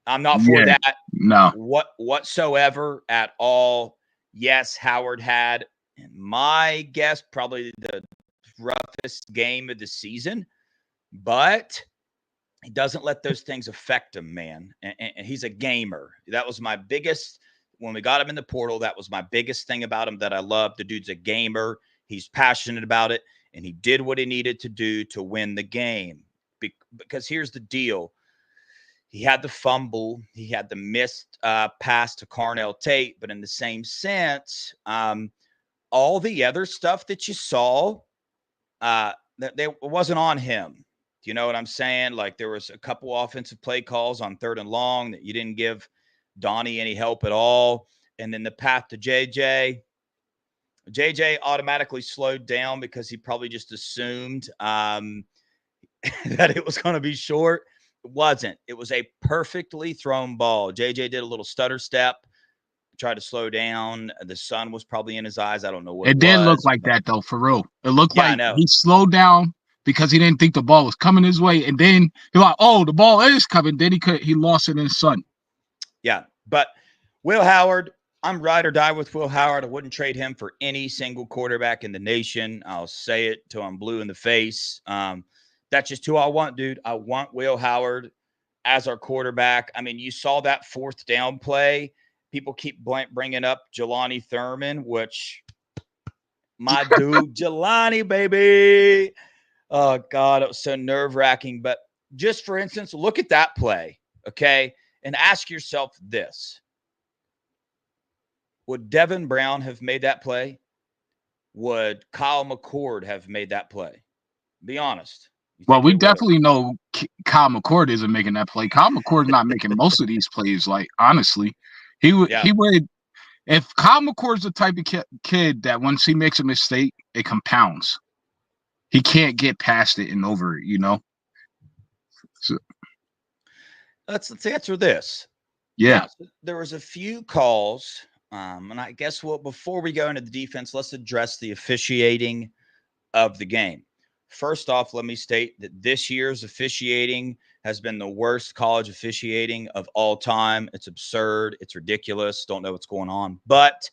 I'm not for Yeah. that No. whatsoever at all. Yes, Howard had, in my guess, probably the roughest game of the season, but he doesn't let those things affect him, man. And he's a gamer. That was my biggest, when we got him in the portal, that was my biggest thing about him that I love. The dude's a gamer. He's passionate about it, and he did what he needed to do to win the game. Because here's the deal. He had the fumble. He had the missed pass to Carnell Tate. But in the same sense, all the other stuff that you saw, it wasn't on him. Do you know what I'm saying? Like, there was a couple offensive play calls on 3rd and long that you didn't give Donnie any help at all. And then the path to JJ automatically slowed down because he probably just assumed that it was going to be short. It wasn't. It was a perfectly thrown ball. JJ did a little stutter step, tried to slow down. The sun was probably in his eyes. I don't know what it It did look was, like but that, though, for real. It looked yeah, I like know. he slowed down because he didn't think the ball was coming his way. And then he's like, oh, the ball is coming. Then he lost it in the sun. Yeah. But Will Howard, I'm ride or die with Will Howard. I wouldn't trade him for any single quarterback in the nation. I'll say it till I'm blue in the face. That's just who I want, dude. I want Will Howard as our quarterback. I mean, you saw that 4th down play. People keep bringing up Jelani Thurman, which my dude, Jelani, baby. Oh, God, it was so nerve-wracking. But just for instance, look at that play, okay? And ask yourself this. Would Devin Brown have made that play? Would Kyle McCord have made that play? Be honest. You Well, think we they would have? definitely know Kyle McCord isn't making that play. Kyle McCord's not making most of these plays. Like, honestly, Yeah. he would. If Kyle McCord's the type of kid that once he makes a mistake, it compounds. He can't get past it and over it, you know? So, Let's answer this. yeah. Yes, there was a few calls. And I guess before we go into the defense, let's address the officiating of the game. First off, let me state that this year's officiating has been the worst college officiating of all time. It's absurd. It's ridiculous. Don't know what's going on. But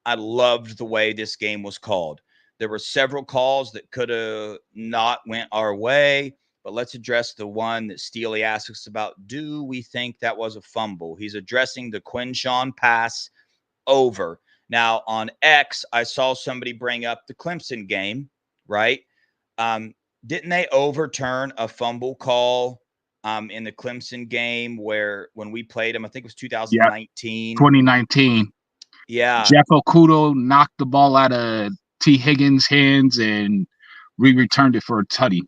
I loved the way this game was called. There were several calls that could have not went our way, but let's address the one that Steely asks us about. Do we think that was a fumble? He's addressing the Quinshawn pass over. Now, on X, I saw somebody bring up the Clemson game, right? Didn't they overturn a fumble call in the Clemson game when we played them? I think it was Yeah. 2019. 2019. Yeah. Jeff Okudo knocked the ball out of T. Higgins' hands and returned it for a tutty.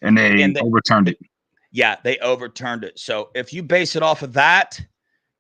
And they overturned it. Yeah, they overturned it. So if you base it off of that,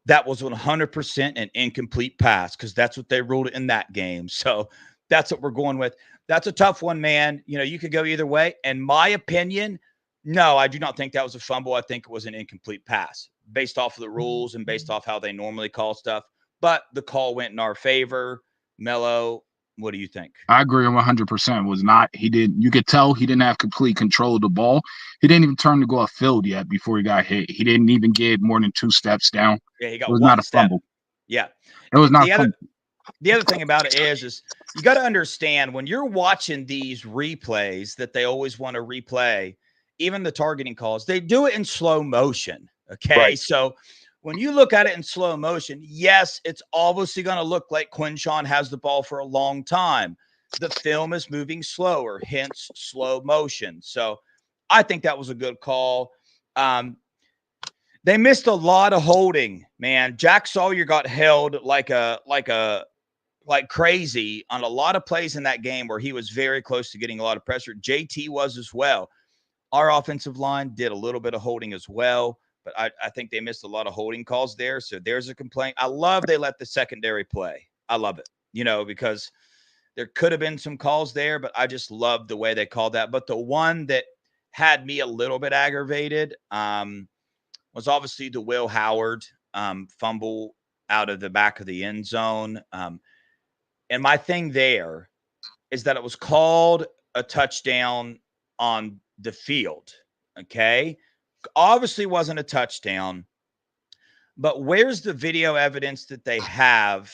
that was 100% an incomplete pass because that's what they ruled in that game. So that's what we're going with. That's a tough one, man. You know, you could go either way. In my opinion, No, I do not think that was a fumble. I think it was an incomplete pass based off of the rules and based off how they normally call stuff. But the call went in our favor. Melo, what do you think? I agree 100%. Was not, he did, you could tell he didn't have complete control of the ball. He didn't even turn to go upfield yet before he got hit. He didn't even get more than 2 steps down. Yeah, he It got was not one a step. fumble. Yeah. It was not The other fumble. the other thing about it is you got to understand when you're watching these replays that they always want to replay, even the targeting calls, they do it in slow motion. Okay. Right. So when you look at it in slow motion, yes, it's obviously going to look like Quinshawn has the ball for a long time. The film is moving slower, hence slow motion. So I think that was a good call. They missed a lot of holding, man. Jack Sawyer got held like crazy on a lot of plays in that game where he was very close to getting a lot of pressure. JT was as well. Our offensive line did a little bit of holding as well, but I think they missed a lot of holding calls there. So there's a complaint. I love they let the secondary play. I love it, because there could have been some calls there, but I just love the way they called that. But the one that had me a little bit aggravated was obviously the Will Howard fumble out of the back of the end zone. And my thing there is that it was called a touchdown on the field. Okay. Obviously wasn't a touchdown, but where's the video evidence that they have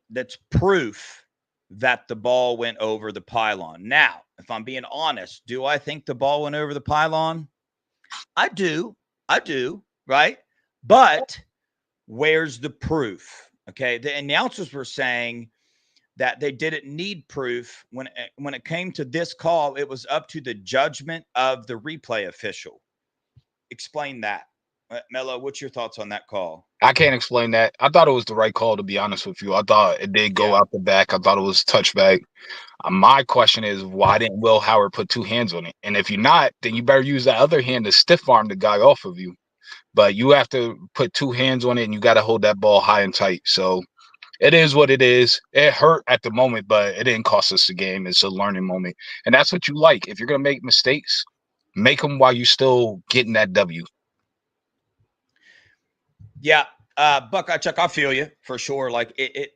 that's proof that the ball went over the pylon? Now, if I'm being honest, do I think the ball went over the pylon? I do. Right. But where's the proof? Okay. The announcers were saying that they didn't need proof when it came to this call. It was up to the judgment of the replay official. Explain that, Melo. What's your thoughts on that call? I can't explain that. I thought it was the right call, to be honest with you. I thought it did go out the back. I thought it was touchback. My question is, why didn't Will Howard put 2 hands on it? And if you're not, then you better use that other hand to stiff arm the guy off of you. But you have to put 2 hands on it, and you got to hold that ball high and tight. So it is what it is. It hurt at the moment, but it didn't cost us the game. It's a learning moment. And that's what you like. If you're going to make mistakes, make them while you're still getting that W. Yeah. Buckeye Chuck, I feel you for sure. Like it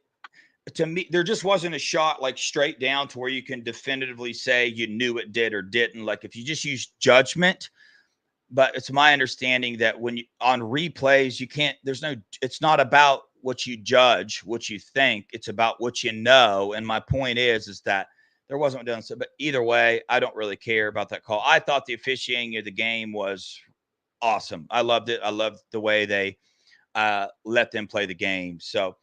to me, there just wasn't a shot like straight down to where you can definitively say you knew it did or didn't. Like if you just use judgment, but it's my understanding that when you on replays, you can't, it's not about what you judge, what you think, it's about what you know. And my point is that there wasn't done so, but either way, I don't really care about that call. I thought the officiating of the game was awesome. I loved it. I loved the way they let them play the game. So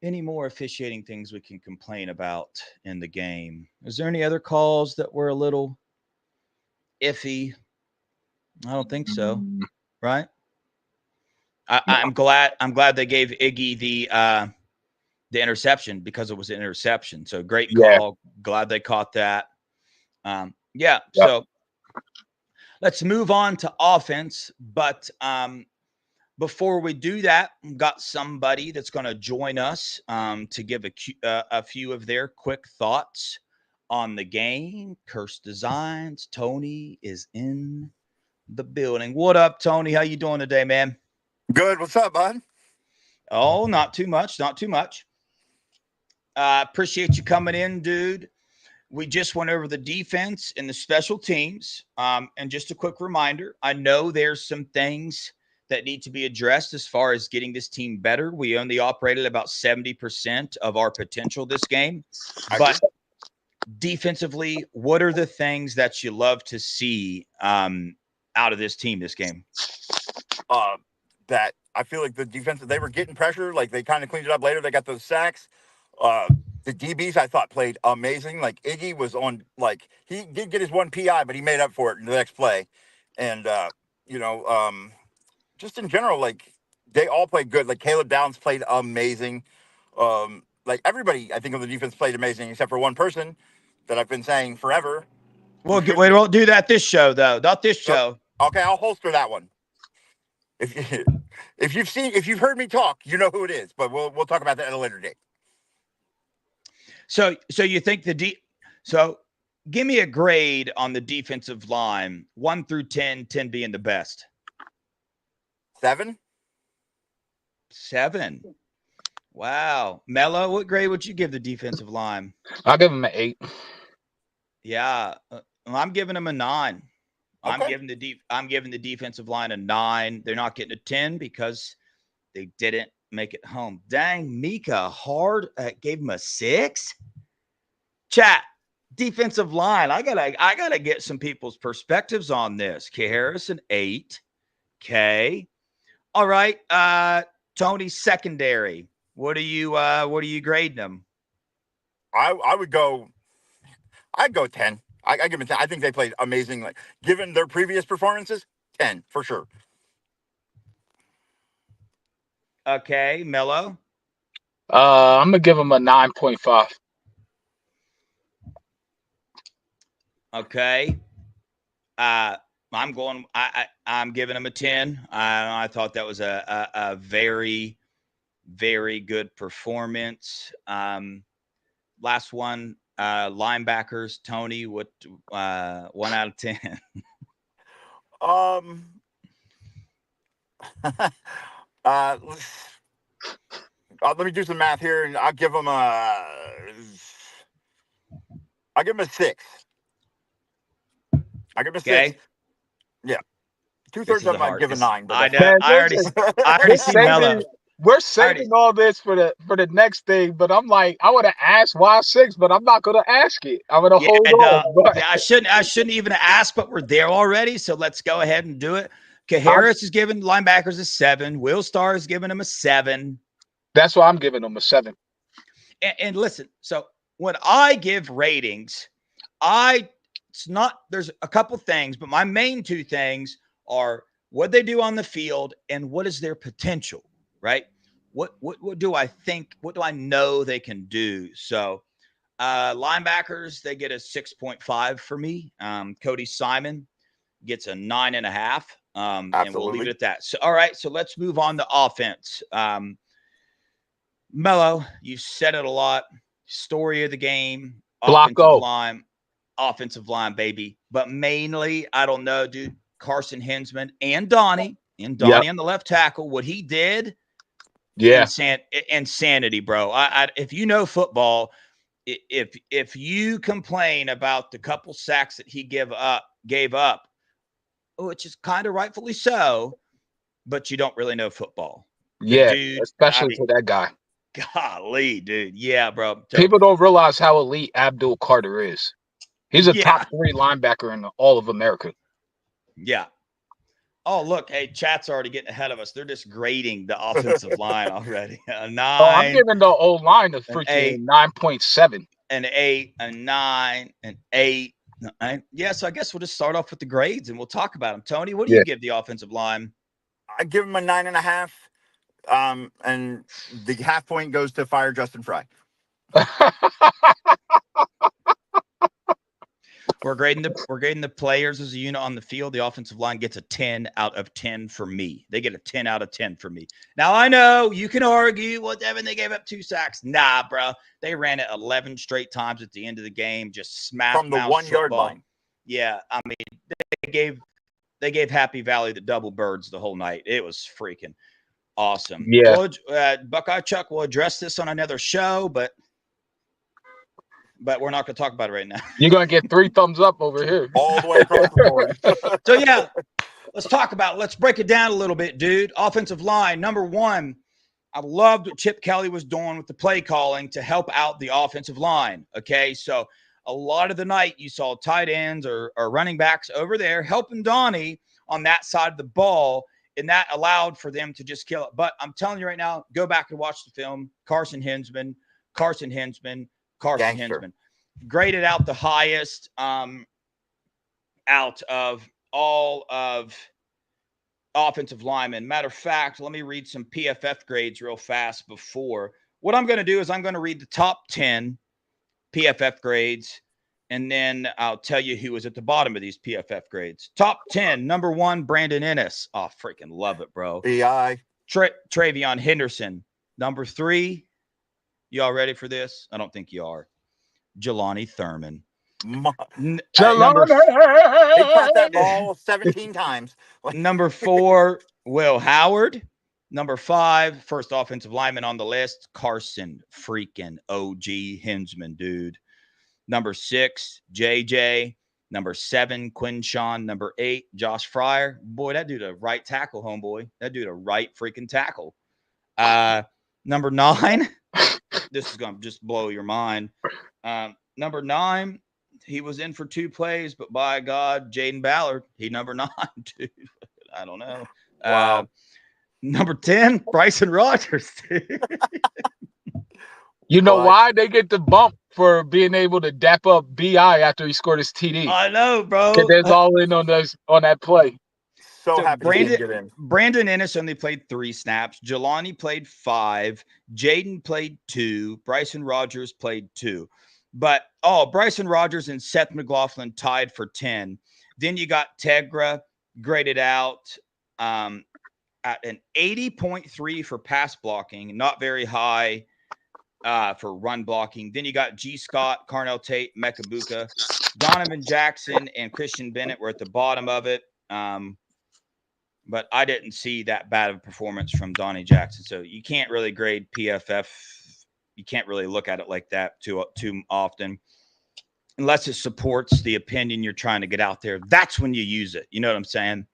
any more officiating things we can complain about in the game? Is there any other calls that were a little iffy? I don't think so. Right. I'm glad they gave Iggy the interception because it was an interception. So great call. Yeah. Glad they caught that. Yeah. So let's move on to offense. But before we do that, we've got somebody that's going to join us to give a few of their quick thoughts on the game. Curse Designs. Tony is in the building. What up, Tony? How you doing today, man? Good. What's up, bud? Oh, not too much. Not too much. Appreciate you coming in, dude. We just went over the defense and the special teams. And just a quick reminder, I know there's some things that need to be addressed as far as getting this team better. We only operated about 70% of our potential this game. But defensively, what are the things that you love to see out of this team this game? That I feel like the defense, they were getting pressure. Like they kind of cleaned it up later. They got those sacks. The DBs I thought played amazing. Like Iggy was on, like he did get his 1 PI, but he made up for it in the next play. And, just in general, like they all played good. Like Caleb Downs played amazing. Like everybody, I think on the defense played amazing, except for one person that I've been saying forever. Well, we won't do that this show, though. Not this show. Okay, I'll holster that one. If you've heard me talk, you know who it is. But we'll talk about that at a later date. So you think so Give me a grade on the defensive line, 1 through 10, 10 being the best. 7. 7. Wow. Melo, what grade would you give the defensive line? I'll give him an 8. Yeah. I'm giving him a 9. Okay. I'm giving the defensive line a 9. They're not getting a 10 because they didn't make it home. Dang, Mika Hard gave him a 6. Chat, defensive line. I gotta get some people's perspectives on this. K. Harris an 8. Okay. All right. Tony, secondary. What are you grading them? I'd go 10. I give them 10. I think they played amazing. Like, given their previous performances, 10 for sure. Okay, Melo. I'm gonna give him a 9.5. Okay. I'm giving him a 10. I thought that was a very, very good performance. Last one, linebackers. Tony, what 1 out of 10? Let me do some math here, and I'll give him a 6. I give him a 6. Yeah. 2/3 of them I'd give a 9. But I know. Man, I already see Melo. We're saving all this for the next thing, but I'm like, I would have asked why 6, but I'm not gonna ask it. I'm gonna hold on. I shouldn't even ask, but we're there already. So let's go ahead and do it. Okay, Harris is giving linebackers a 7. Will Starr is giving him a 7. That's why I'm giving them a 7. And listen, so when I give ratings, there's a couple things, but my main 2 things are what they do on the field and what is their potential, right? What do I think? What do I know they can do? So linebackers, they get a 6.5 for me. Cody Simon gets a 9.5. And we'll leave it at that. So, all right. So let's move on to offense. Melo, you've said it a lot. Story of the game, offensive line, baby. But mainly, I don't know, dude. Carson Hinsman and Donnie on the left tackle. What he did, insanity, bro. If you know football, if you complain about the couple sacks that he gave up, which is kind of rightfully so, but you don't really know football. Dude, especially for that guy. Golly, dude. Yeah, bro. So, people don't realize how elite Abdul Carter is. He's a top 3 linebacker in all of America. Yeah. Oh, look. Hey, chat's already getting ahead of us. They're just grading the offensive line already. A 9. Oh, I'm giving the old line a freaking 9.7. An 8, a 9, an 8. Yeah, so I guess we'll just start off with the grades and we'll talk about them. Tony, what do you give the offensive line? I give him a 9.5. And the half point goes to fire Justin Fry. We're grading the players as a unit on the field. The offensive line gets a 10 out of 10 for me. They get a 10 out of 10 for me. Now I know you can argue, well, Devan, they gave up 2 sacks. Nah, bro. They ran it 11 straight times at the end of the game, just smacked from the 1-yard line. Yeah, I mean, they gave Happy Valley the double birds the whole night. It was freaking awesome. Yeah. Buckeye Chuck will address this on another show, but we're not going to talk about it right now. You're going to get 3 thumbs up over here. All the way across the board. So, yeah, let's talk about it. Let's break it down a little bit, dude. Offensive line, number 1, I loved what Chip Kelly was doing with the play calling to help out the offensive line, okay? So, a lot of the night you saw tight ends or running backs over there helping Donnie on that side of the ball, and that allowed for them to just kill it. But I'm telling you right now, go back and watch the film. Carson Hinsman. Graded out the highest out of all of offensive linemen. Matter of fact, let me read some PFF grades real fast before. What I'm going to do is I'm going to read the top 10 PFF grades, and then I'll tell you who was at the bottom of these PFF grades. Top 10, number 1, Brandon Ennis. Oh, freaking love it, bro. BI. Travion Henderson. Number 3, y'all ready for this? I don't think you are. Jelani Thurman. Number He caught that ball 17 times. Number 4, Will Howard. Number 5, first offensive lineman on the list, Carson freaking OG Hinsman, dude. Number 6, JJ. Number 7, Quinshawn. Number 8, Josh Fryer. Boy, that dude a right tackle, homeboy. That dude a right freaking tackle. Number 9, this is going to just blow your mind. Number 9, he was in for 2 plays, but by God, Jaden Ballard, he number 9, dude. I don't know. Wow. Number 10, Bryson Rogers, dude. You know why they get the bump for being able to dap up BI after he scored his TD? I know, bro. Because there's all in on that play. So happy to see him get in. Brandon Ennis only played 3 snaps. Jelani played 5. Jaden played 2. Bryson Rogers played 2. But, Bryson Rogers and Seth McLaughlin tied for 10. Then you got Tegra graded out at an 80.3 for pass blocking, not very high for run blocking. Then you got G. Scott, Carnell Tate, Mekabuka, Donovan Jackson, and Christian Bennett were at the bottom of it. But I didn't see that bad of a performance from Donnie Jackson. So you can't really grade PFF. You can't really look at it like that too often. Unless it supports the opinion you're trying to get out there. That's when you use it. You know what I'm saying?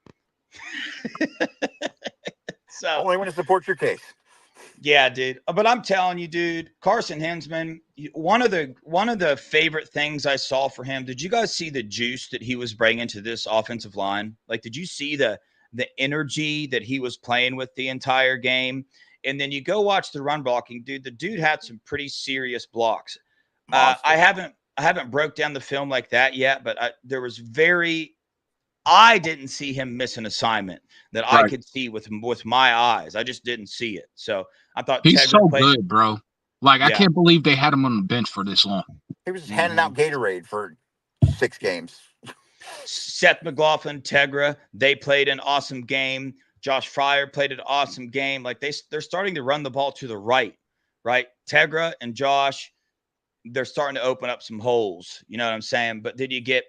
So only when it supports your case. Yeah, dude. But I'm telling you, dude, Carson Hinsman, one of the favorite things I saw for him, did you guys see the juice that he was bringing to this offensive line? Like, did you see the energy that he was playing with the entire game? And then you go watch the run blocking, dude. The dude had some pretty serious blocks. I haven't broke down the film like that yet, but I didn't see him miss an assignment that I could see with my eyes. I just didn't see it. So I thought he's so good, bro. Like, I can't believe they had him on the bench for this long. He was just handing out Gatorade for 6 games. Seth McLaughlin, Tegra, they played an awesome game. Josh Fryer played an awesome game. Like, they're starting to run the ball to the right? Tegra and Josh, they're starting to open up some holes. You know what I'm saying? But then you get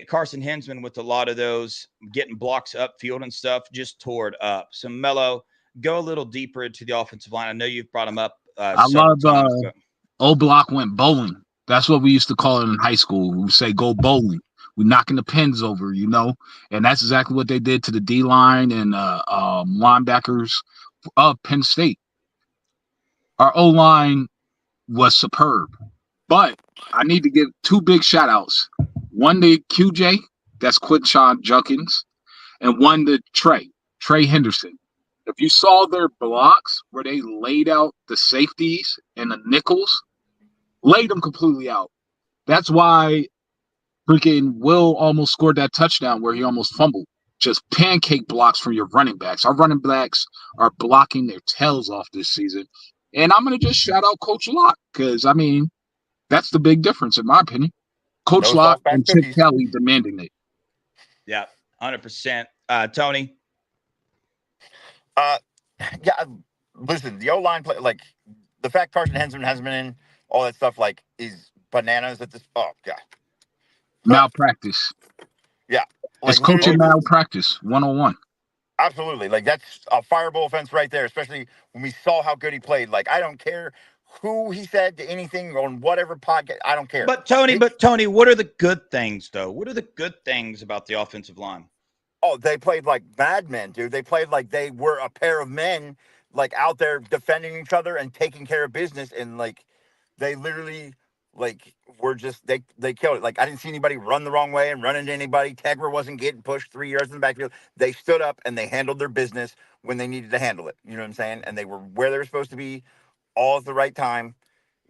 Carson Hinsman with a lot of those getting blocks upfield and stuff, just tore it up. So Melo, go a little deeper into the offensive line. I know you've brought him up. I love O-Block went bowling. That's what we used to call it in high school. We would say go bowling. We're knocking the pins over, and that's exactly what they did to the D-line and linebackers of Penn State. Our O-line was superb, but I need to give 2 big shout-outs. One to QJ, that's Quinshawn Junkins, and one to Trey Henderson. If you saw their blocks where they laid out the safeties and the nickels, laid them completely out. That's why freaking Will almost scored that touchdown where he almost fumbled. Just pancake blocks from your running backs. Our running backs are blocking their tails off this season. And I'm going to just shout out Coach Locke because, that's the big difference in my opinion. Coach Locke and Chip Kelly demanding it. Yeah, 100%. Tony? Yeah, listen, the O-line play, like, the fact Carson Hinsman hasn't been in, all that stuff, like, is bananas at this. Oh, God. Malpractice. Yeah. It's coaching malpractice 101. Absolutely. Like, that's a fireable offense right there, especially when we saw how good he played. Like, I don't care who he said to anything on whatever podcast. I don't care. But Tony, what are the good things, though? What are the good things about the offensive line? Oh, they played like madmen, dude. They played like they were a pair of men, like, out there defending each other and taking care of business. And, like, they literally, like, were just, they killed it. Like, I didn't see anybody run the wrong way and run into anybody. Tegra wasn't getting pushed 3 yards in the backfield. They stood up and they handled their business when they needed to handle it. You know what I'm saying? And they were where they were supposed to be, all at the right time.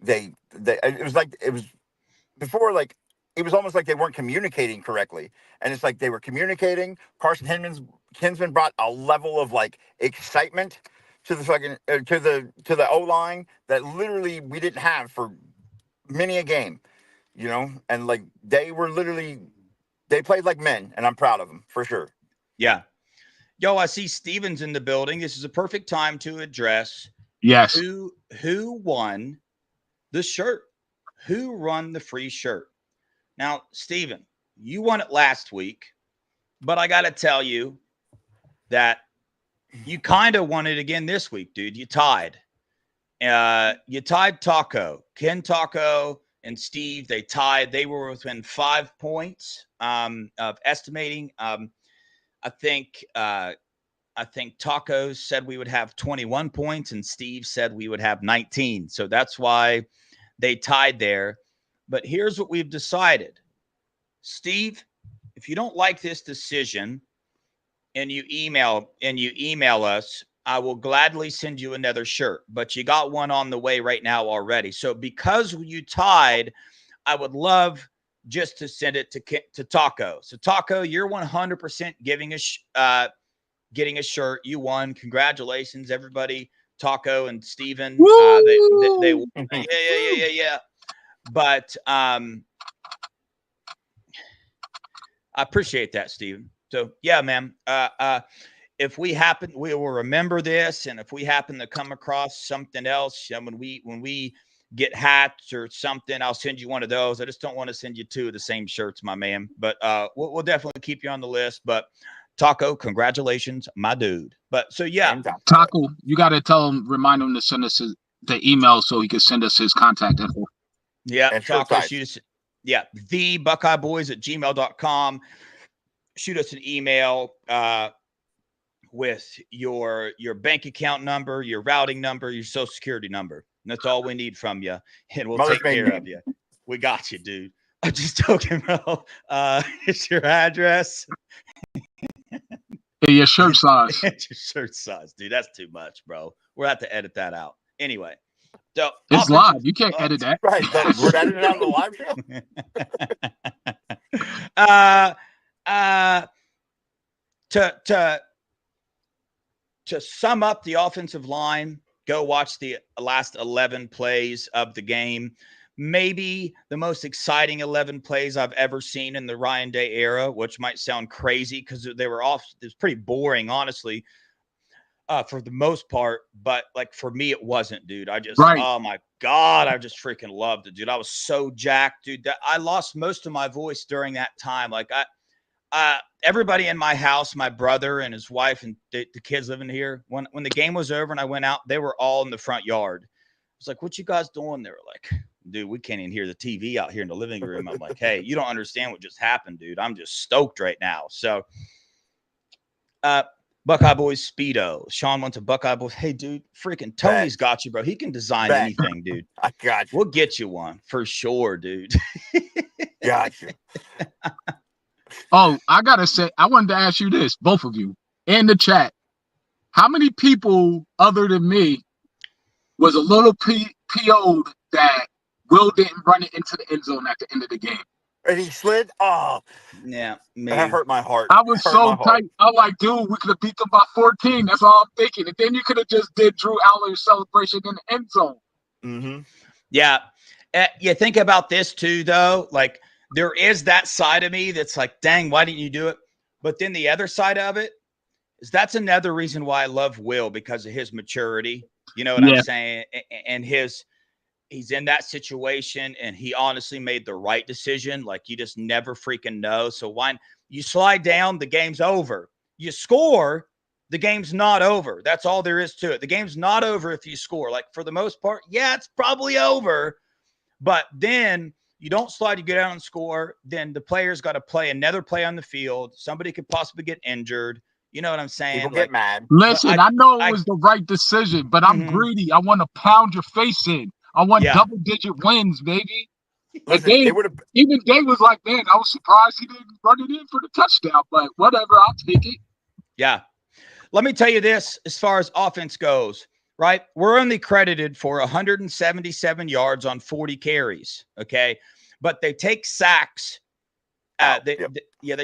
It was before, like, it was almost like they weren't communicating correctly. And it's like they were communicating. Carson Hinsman brought a level of, like, excitement to the fucking to the O-line that literally we didn't have for many a game, and, like, they played like men, and I'm proud of them for sure. Yeah. Yo, I see Steven's in the building. This is a perfect time to address who won the shirt. Who won the free shirt? Now, Steven, you won it last week, but I got to tell you that you kind of won it again this week, dude. You tied. You tied Taco. Ken Taco and Steve, they tied. They were within 5 points of estimating. I think Taco said we would have 21 points, and Steve said we would have 19. So that's why they tied there. But here's what we've decided. Steve, if you don't like this decision and you email us, I will gladly send you another shirt. But you got one on the way right now already. So because you tied, I would love just to send it to Taco. So Taco, you're 100% getting a shirt. You won. Congratulations, everybody. Taco and Steven. They won. Yeah. But I appreciate that, Steven. So yeah, man. If we will remember this, and if we happen to come across something else, when we get hats or something, I'll send you one of those. I just don't want to send you two of the same shirts, my man. But we'll definitely keep you on the list. But Taco, congratulations, my dude. But so yeah, Taco, you got to remind him to send us the email so he can send us his contact info. Yeah, Taco, shoot us. Yeah, thebuckeyeboys@gmail.com. Shoot us an email with your bank account number, your routing number, your social security number. And that's all we need from you, and we'll take care of you. We got you, dude. I'm just joking, bro. It's your address. Your shirt size. It's your shirt size, dude. That's too much, bro. We'll have to edit that out. Anyway. So it's live. You can't edit that. Right. We're editing out the live show. To sum up the offensive line, go watch the last 11 plays of the game. Maybe the most exciting 11 plays I've ever seen in the Ryan Day era, which might sound crazy because it was pretty boring, honestly. For the most part, but like for me, it wasn't, dude. Oh my God, I just freaking loved it, dude. I was so jacked, dude. I lost most of my voice during that time. Like everybody in my house, my brother and his wife and the kids living here, when the game was over and I went out, they were all in the front yard. I was like, "What you guys doing?" They were like, "Dude, we can't even hear the TV out here in the living room." I'm like, "Hey, you don't understand what just happened, dude. I'm just stoked right now." So, Buckeye Boys Speedo. Sean wants a Buckeye Boys. Hey, dude, freaking Tony's got you, bro. He can design anything, dude. I got you. We'll get you one for sure, dude. Got you. Oh, I gotta say, I wanted to ask you this, both of you, in the chat. How many people other than me was a little PO'd that Will didn't run it into the end zone at the end of the game? And he slid. Oh, yeah, that hurt my heart. I was so tight. I'm like, dude, we could have beat them by 14. That's all I'm thinking. And then you could have just did Drew Allen's celebration in the end zone. Mm-hmm. Yeah. You think about this too, though. Like, there is that side of me that's like, dang, why didn't you do it? But then the other side of it is that's another reason why I love Will, because of his maturity. You know what I'm saying? And he's in that situation and he honestly made the right decision. Like, you just never freaking know. So why you slide down, the game's over. You score, the game's not over. That's all there is to it. The game's not over if you score. Like, for the most part, yeah, it's probably over. But then you don't slide, you get out and score. Then the player's got to play another play on the field. Somebody could possibly get injured. You know what I'm saying? People get mad. Listen, I know it was the right decision, but I'm greedy. I want to pound your face in. I want double-digit wins, baby. Listen, even Day was like, man, I was surprised he didn't run it in for the touchdown, but whatever, I'll take it. Yeah. Let me tell you this, as far as offense goes, right? We're only credited for 177 yards on 40 carries, okay? But they take sacks. They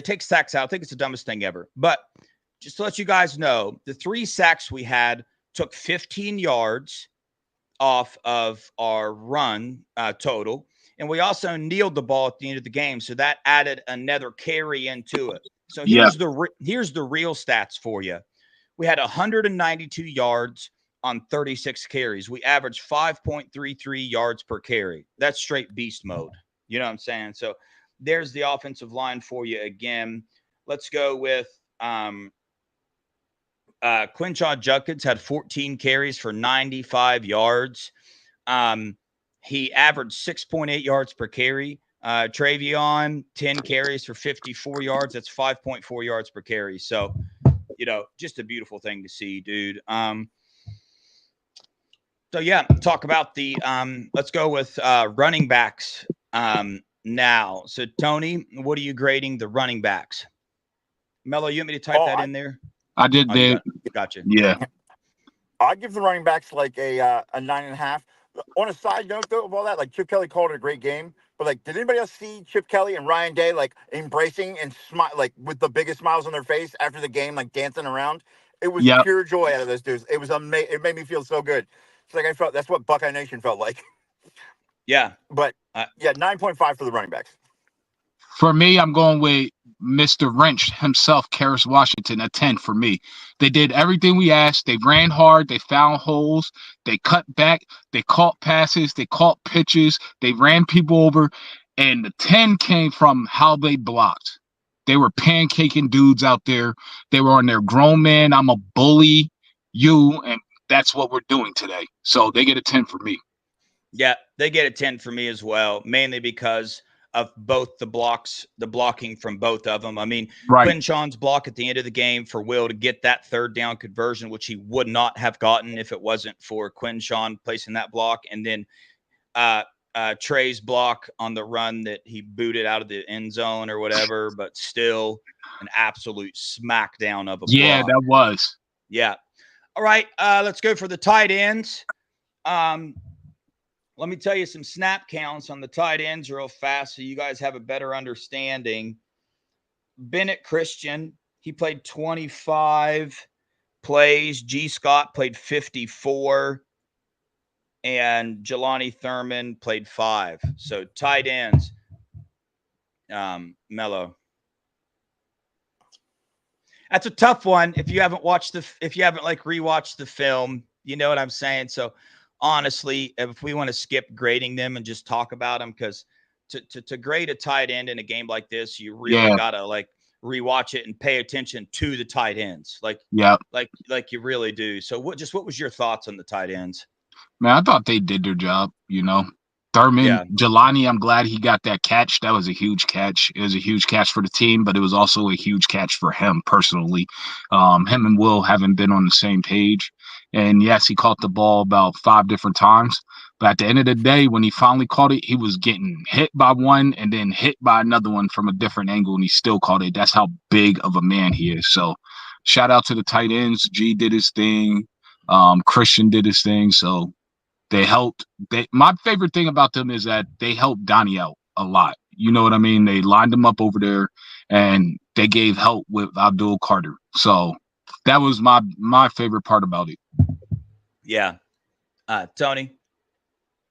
take sacks out. I think it's the dumbest thing ever. But just to let you guys know, the 3 sacks we had took 15 yards off of our run total. And we also kneeled the ball at the end of the game. So that added another carry into it. So here's the real stats for you. We had 192 yards on 36 carries. We averaged 5.33 yards per carry. That's straight beast mode. You know what I'm saying? So there's the offensive line for you again. Let's go with Quinshon Judkins had 14 carries for 95 yards. He averaged 6.8 yards per carry. Travion, 10 carries for 54 yards. That's 5.4 yards per carry. So, just a beautiful thing to see, dude. So yeah, talk about the let's go with running backs now. So Tony, what are you grading the running backs? Melo, you want me to type that in there? I did that. Gotcha. Yeah. I'd give the running backs like a 9.5. On a side note, though, of all that, like Chip Kelly called it a great game, but like, did anybody else see Chip Kelly and Ryan Day like embracing and smile, like with the biggest smiles on their face after the game, like dancing around? It was pure joy out of those dudes. It was amazing. It made me feel so good. It's like I felt that's what Buckeye Nation felt like. Yeah, but 9.5 for the running backs. For me, I'm going with Mr. Wrench himself, Karis Washington, at 10 for me. They did everything we asked. They ran hard. They found holes. They cut back. They caught passes. They caught pitches. They ran people over. And the 10 came from how they blocked. They were pancaking dudes out there. They were on their grown man, I'm a bully you, and that's what we're doing today. So they get a 10 for me. Yeah, they get a 10 for me as well, mainly because of both the blocking from both of them. I mean, Quinshon's block at the end of the game for Will to get that third down conversion, which he would not have gotten if it wasn't for Quinshon placing that block. And then Trey's block on the run that he booted out of the end zone or whatever, but still an absolute smackdown of a block. Yeah, that was. Yeah. All right, let's go for the tight ends. Let me tell you some snap counts on the tight ends real fast so you guys have a better understanding. Bennett Christian, he played 25 plays. G. Scott played 54. And Jelani Thurman played 5. So tight ends, Melo. That's a tough one. If you haven't rewatched the film, you know what I'm saying? So honestly, if we want to skip grading them and just talk about them, because to grade a tight end in a game like this, you really gotta like rewatch it and pay attention to the tight ends. Like you really do. So what was your thoughts on the tight ends? Man, I thought they did their job, Thurman, Jelani, I'm glad he got that catch. That was a huge catch. It was a huge catch for the team, but it was also a huge catch for him personally. Him and Will haven't been on the same page. And yes, he caught the ball about 5 different times. But at the end of the day, when he finally caught it, he was getting hit by one and then hit by another one from a different angle, and he still caught it. That's how big of a man he is. So shout out to the tight ends. G did his thing. Christian did his thing. So they helped. My favorite thing about them is that they helped Donnie out a lot. You know what I mean? They lined him up over there, and they gave help with Abdul Carter. So that was my favorite part about it. Yeah. Tony?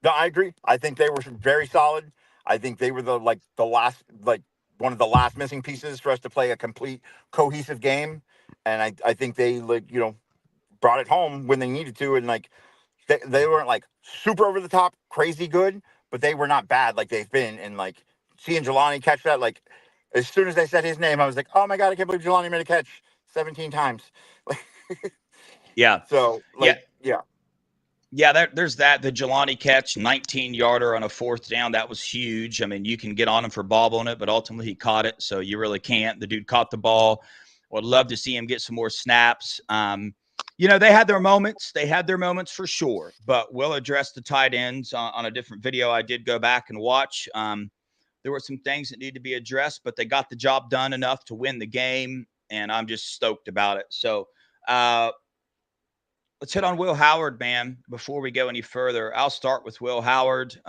No, I agree. I think they were very solid. I think they were one of the last missing pieces for us to play a complete cohesive game. And I think they brought it home when they needed to. And they weren't like super over the top, crazy good, but they were not bad like they've been. And like seeing Jelani catch that, like as soon as they said his name, I was like, oh my God, I can't believe Jelani made a catch 17 times. Yeah. So there's that. The Jelani catch, 19-yarder on a 4th down. That was huge. I mean, you can get on him for bobbling it, but ultimately he caught it. So you really can't. The dude caught the ball. Would love to see him get some more snaps. They had their moments. They had their moments for sure, but we'll address the tight ends on a different video. I did go back and watch. There were some things that need to be addressed, but they got the job done enough to win the game, and I'm just stoked about it. So let's hit on Will Howard, man, before we go any further. I'll start with Will Howard.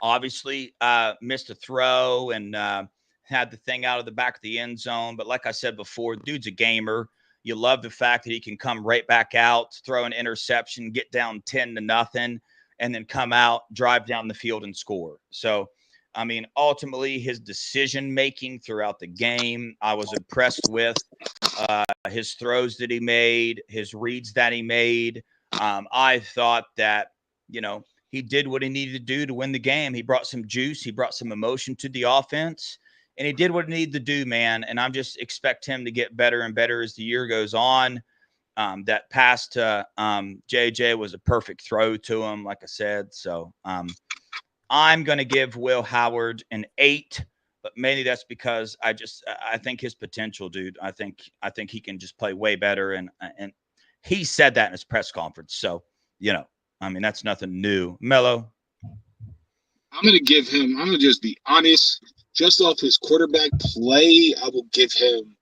Obviously, missed a throw and had the thing out of the back of the end zone. But like I said before, dude's a gamer. You love the fact that he can come right back out, throw an interception, get down 10-0, and then come out, drive down the field and score. So, I mean, ultimately his decision-making throughout the game, I was impressed with. His throws that he made, his reads that he made. I thought that, He did what he needed to do to win the game. He brought some juice. He brought some emotion to the offense, and he did what he needed to do, man. And I'm just expect him to get better and better as the year goes on. That pass to JJ was a perfect throw to him, like I said. So I'm going to give Will Howard an 8, but maybe that's because I think his potential, dude. I think he can just play way better, and he said that in his press conference. So I mean, that's nothing new. Melo. I'm going to just be honest. Just off his quarterback play, I will give him,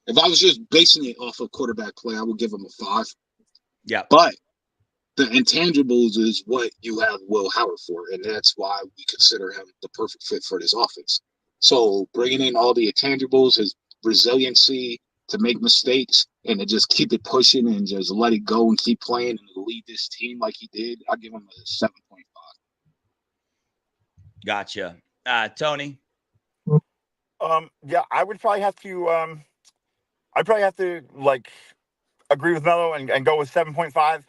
if I was just basing it off of quarterback play, I would give him a 5. Yeah. But the intangibles is what you have Will Howard for, and that's why we consider him the perfect fit for this offense. So bringing in all the intangibles, his resiliency to make mistakes and to just keep it pushing and just let it go and keep playing and lead this team like he did, I give him a 7.5. Gotcha. Tony. Yeah, I would probably have to like agree with Melo and go with 7.5.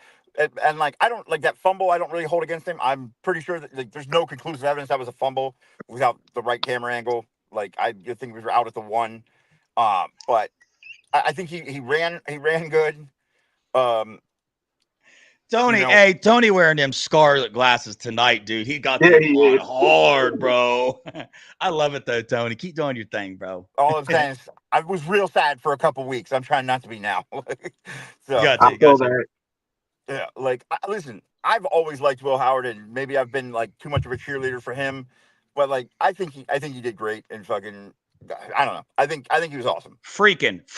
And like, I don't like that fumble. I don't really hold against him. I'm pretty sure that like, there's no conclusive evidence that was a fumble without the right camera angle. Like, I think we were out at the 1. But I think he ran good. Tony, hey, Tony wearing them scarlet glasses tonight, dude. He got them on hard, bro. I love it though, Tony. Keep doing your thing, bro. All I'm saying is I was real sad for a couple weeks. I'm trying not to be now. So gotcha. That. Yeah, like listen, I've always liked Will Howard, and maybe I've been like too much of a cheerleader for him, but like I think he did great and fucking I don't know. I think he was awesome. Freaking.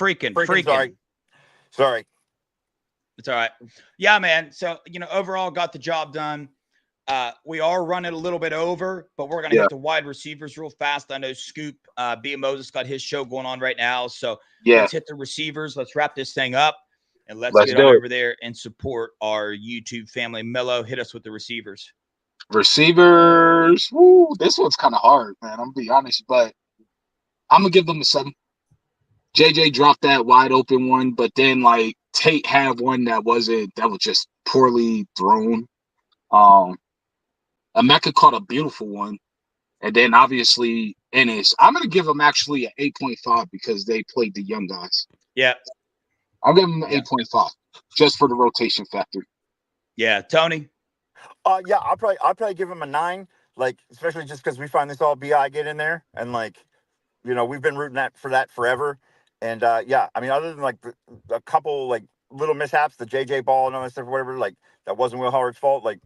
Sorry. It's all right. Yeah, man. So, overall got the job done. We are running a little bit over, but we're going to hit the wide receivers real fast. I know Scoop, B. Moses got his show going on right now. So let's hit the receivers. Let's wrap this thing up and let's get on over there and support our YouTube family. Melo, hit us with the receivers. Receivers. Woo, this one's kind of hard, man. I'm going to be honest, but I'm going to give them a 7. JJ dropped that wide open one, but then like Tate had one that was just poorly thrown. Emeka caught a beautiful one. And then obviously Ennis. I'm gonna give them actually an 8.5 because they played the young guys. Yeah. I'll give them an 8.5 just for the rotation factor. Yeah, Tony. Yeah, I'll probably give him a 9, like especially just because we finally saw BI get in there, and like, we've been rooting for that forever. And yeah, I mean, other than like a couple like little mishaps, the JJ ball and all that stuff, or whatever, like that wasn't Will Howard's fault. Like,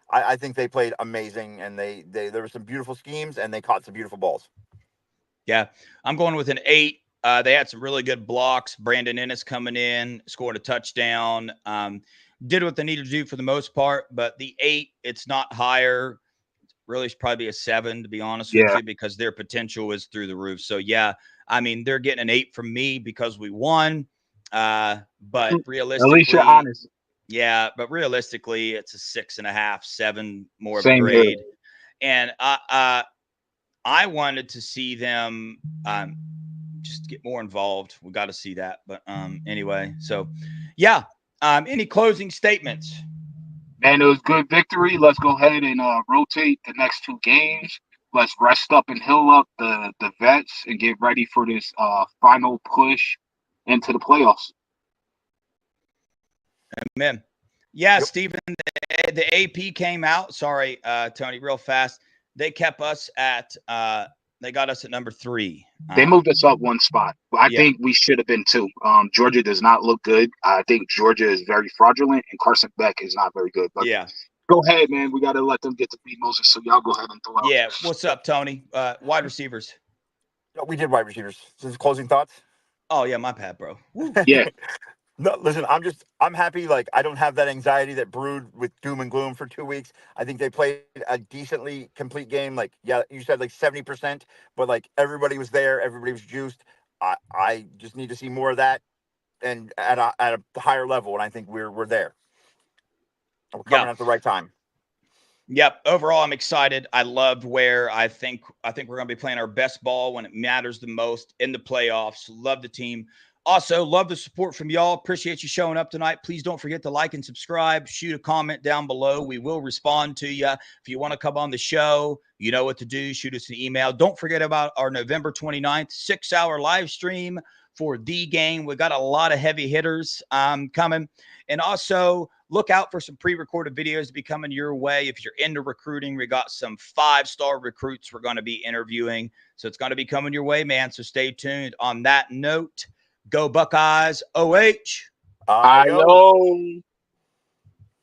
I think they played amazing, and they there were some beautiful schemes, and they caught some beautiful balls. Yeah, I'm going with an 8. They had some really good blocks. Brandon Ennis coming in, scored a touchdown. Did what they needed to do for the most part, but the 8, it's not higher. Really, it's probably a 7 to be honest with you, because their potential is through the roof. So yeah, I mean, they're getting an 8 from me because we won. But realistically, at least you're honest. Yeah, but realistically, it's a 6.5, 7 more Same of a grade. here. And I wanted to see them just get more involved. We got to see that. But anyway, so yeah. Any closing statements? Man, it was good victory. Let's go ahead and rotate the next 2 games. Let's rest up and heal up the vets and get ready for this final push into the playoffs. Amen. Yeah, Stephen, the AP came out. Sorry, Tony, real fast. They kept us at they got us at number 3. They moved us up 1 spot. I think we should have been 2. Georgia does not look good. I think Georgia is very fraudulent, and Carson Beck is not very good. But go ahead, man. We got to let them get to beat Moses, so y'all go ahead and throw out. Yeah, what's up, Tony? Wide receivers. We did wide receivers. So closing thoughts? Oh, yeah, my bad, bro. Woo. Yeah. No, listen, I'm happy. Like, I don't have that anxiety that brewed with doom and gloom for 2 weeks. I think they played a decently complete game. Like, yeah, you said like 70%, but like everybody was there. Everybody was juiced. I just need to see more of that and at a higher level. And I think we're there. We're coming at the right time. Yep. Overall, I'm excited. I loved where I think we're going to be playing our best ball when it matters the most in the playoffs. Love the team. Also, love the support from y'all. Appreciate you showing up tonight. Please don't forget to like and subscribe. Shoot a comment down below. We will respond to you. If you want to come on the show, you know what to do. Shoot us an email. Don't forget about our November 29th 6-hour live stream for the game. We got a lot of heavy hitters coming. And also, look out for some pre-recorded videos to be coming your way. If you're into recruiting, we got some 5-star recruits we're going to be interviewing. So it's going to be coming your way, man. So stay tuned. On that note, go Buckeyes, OH. I know.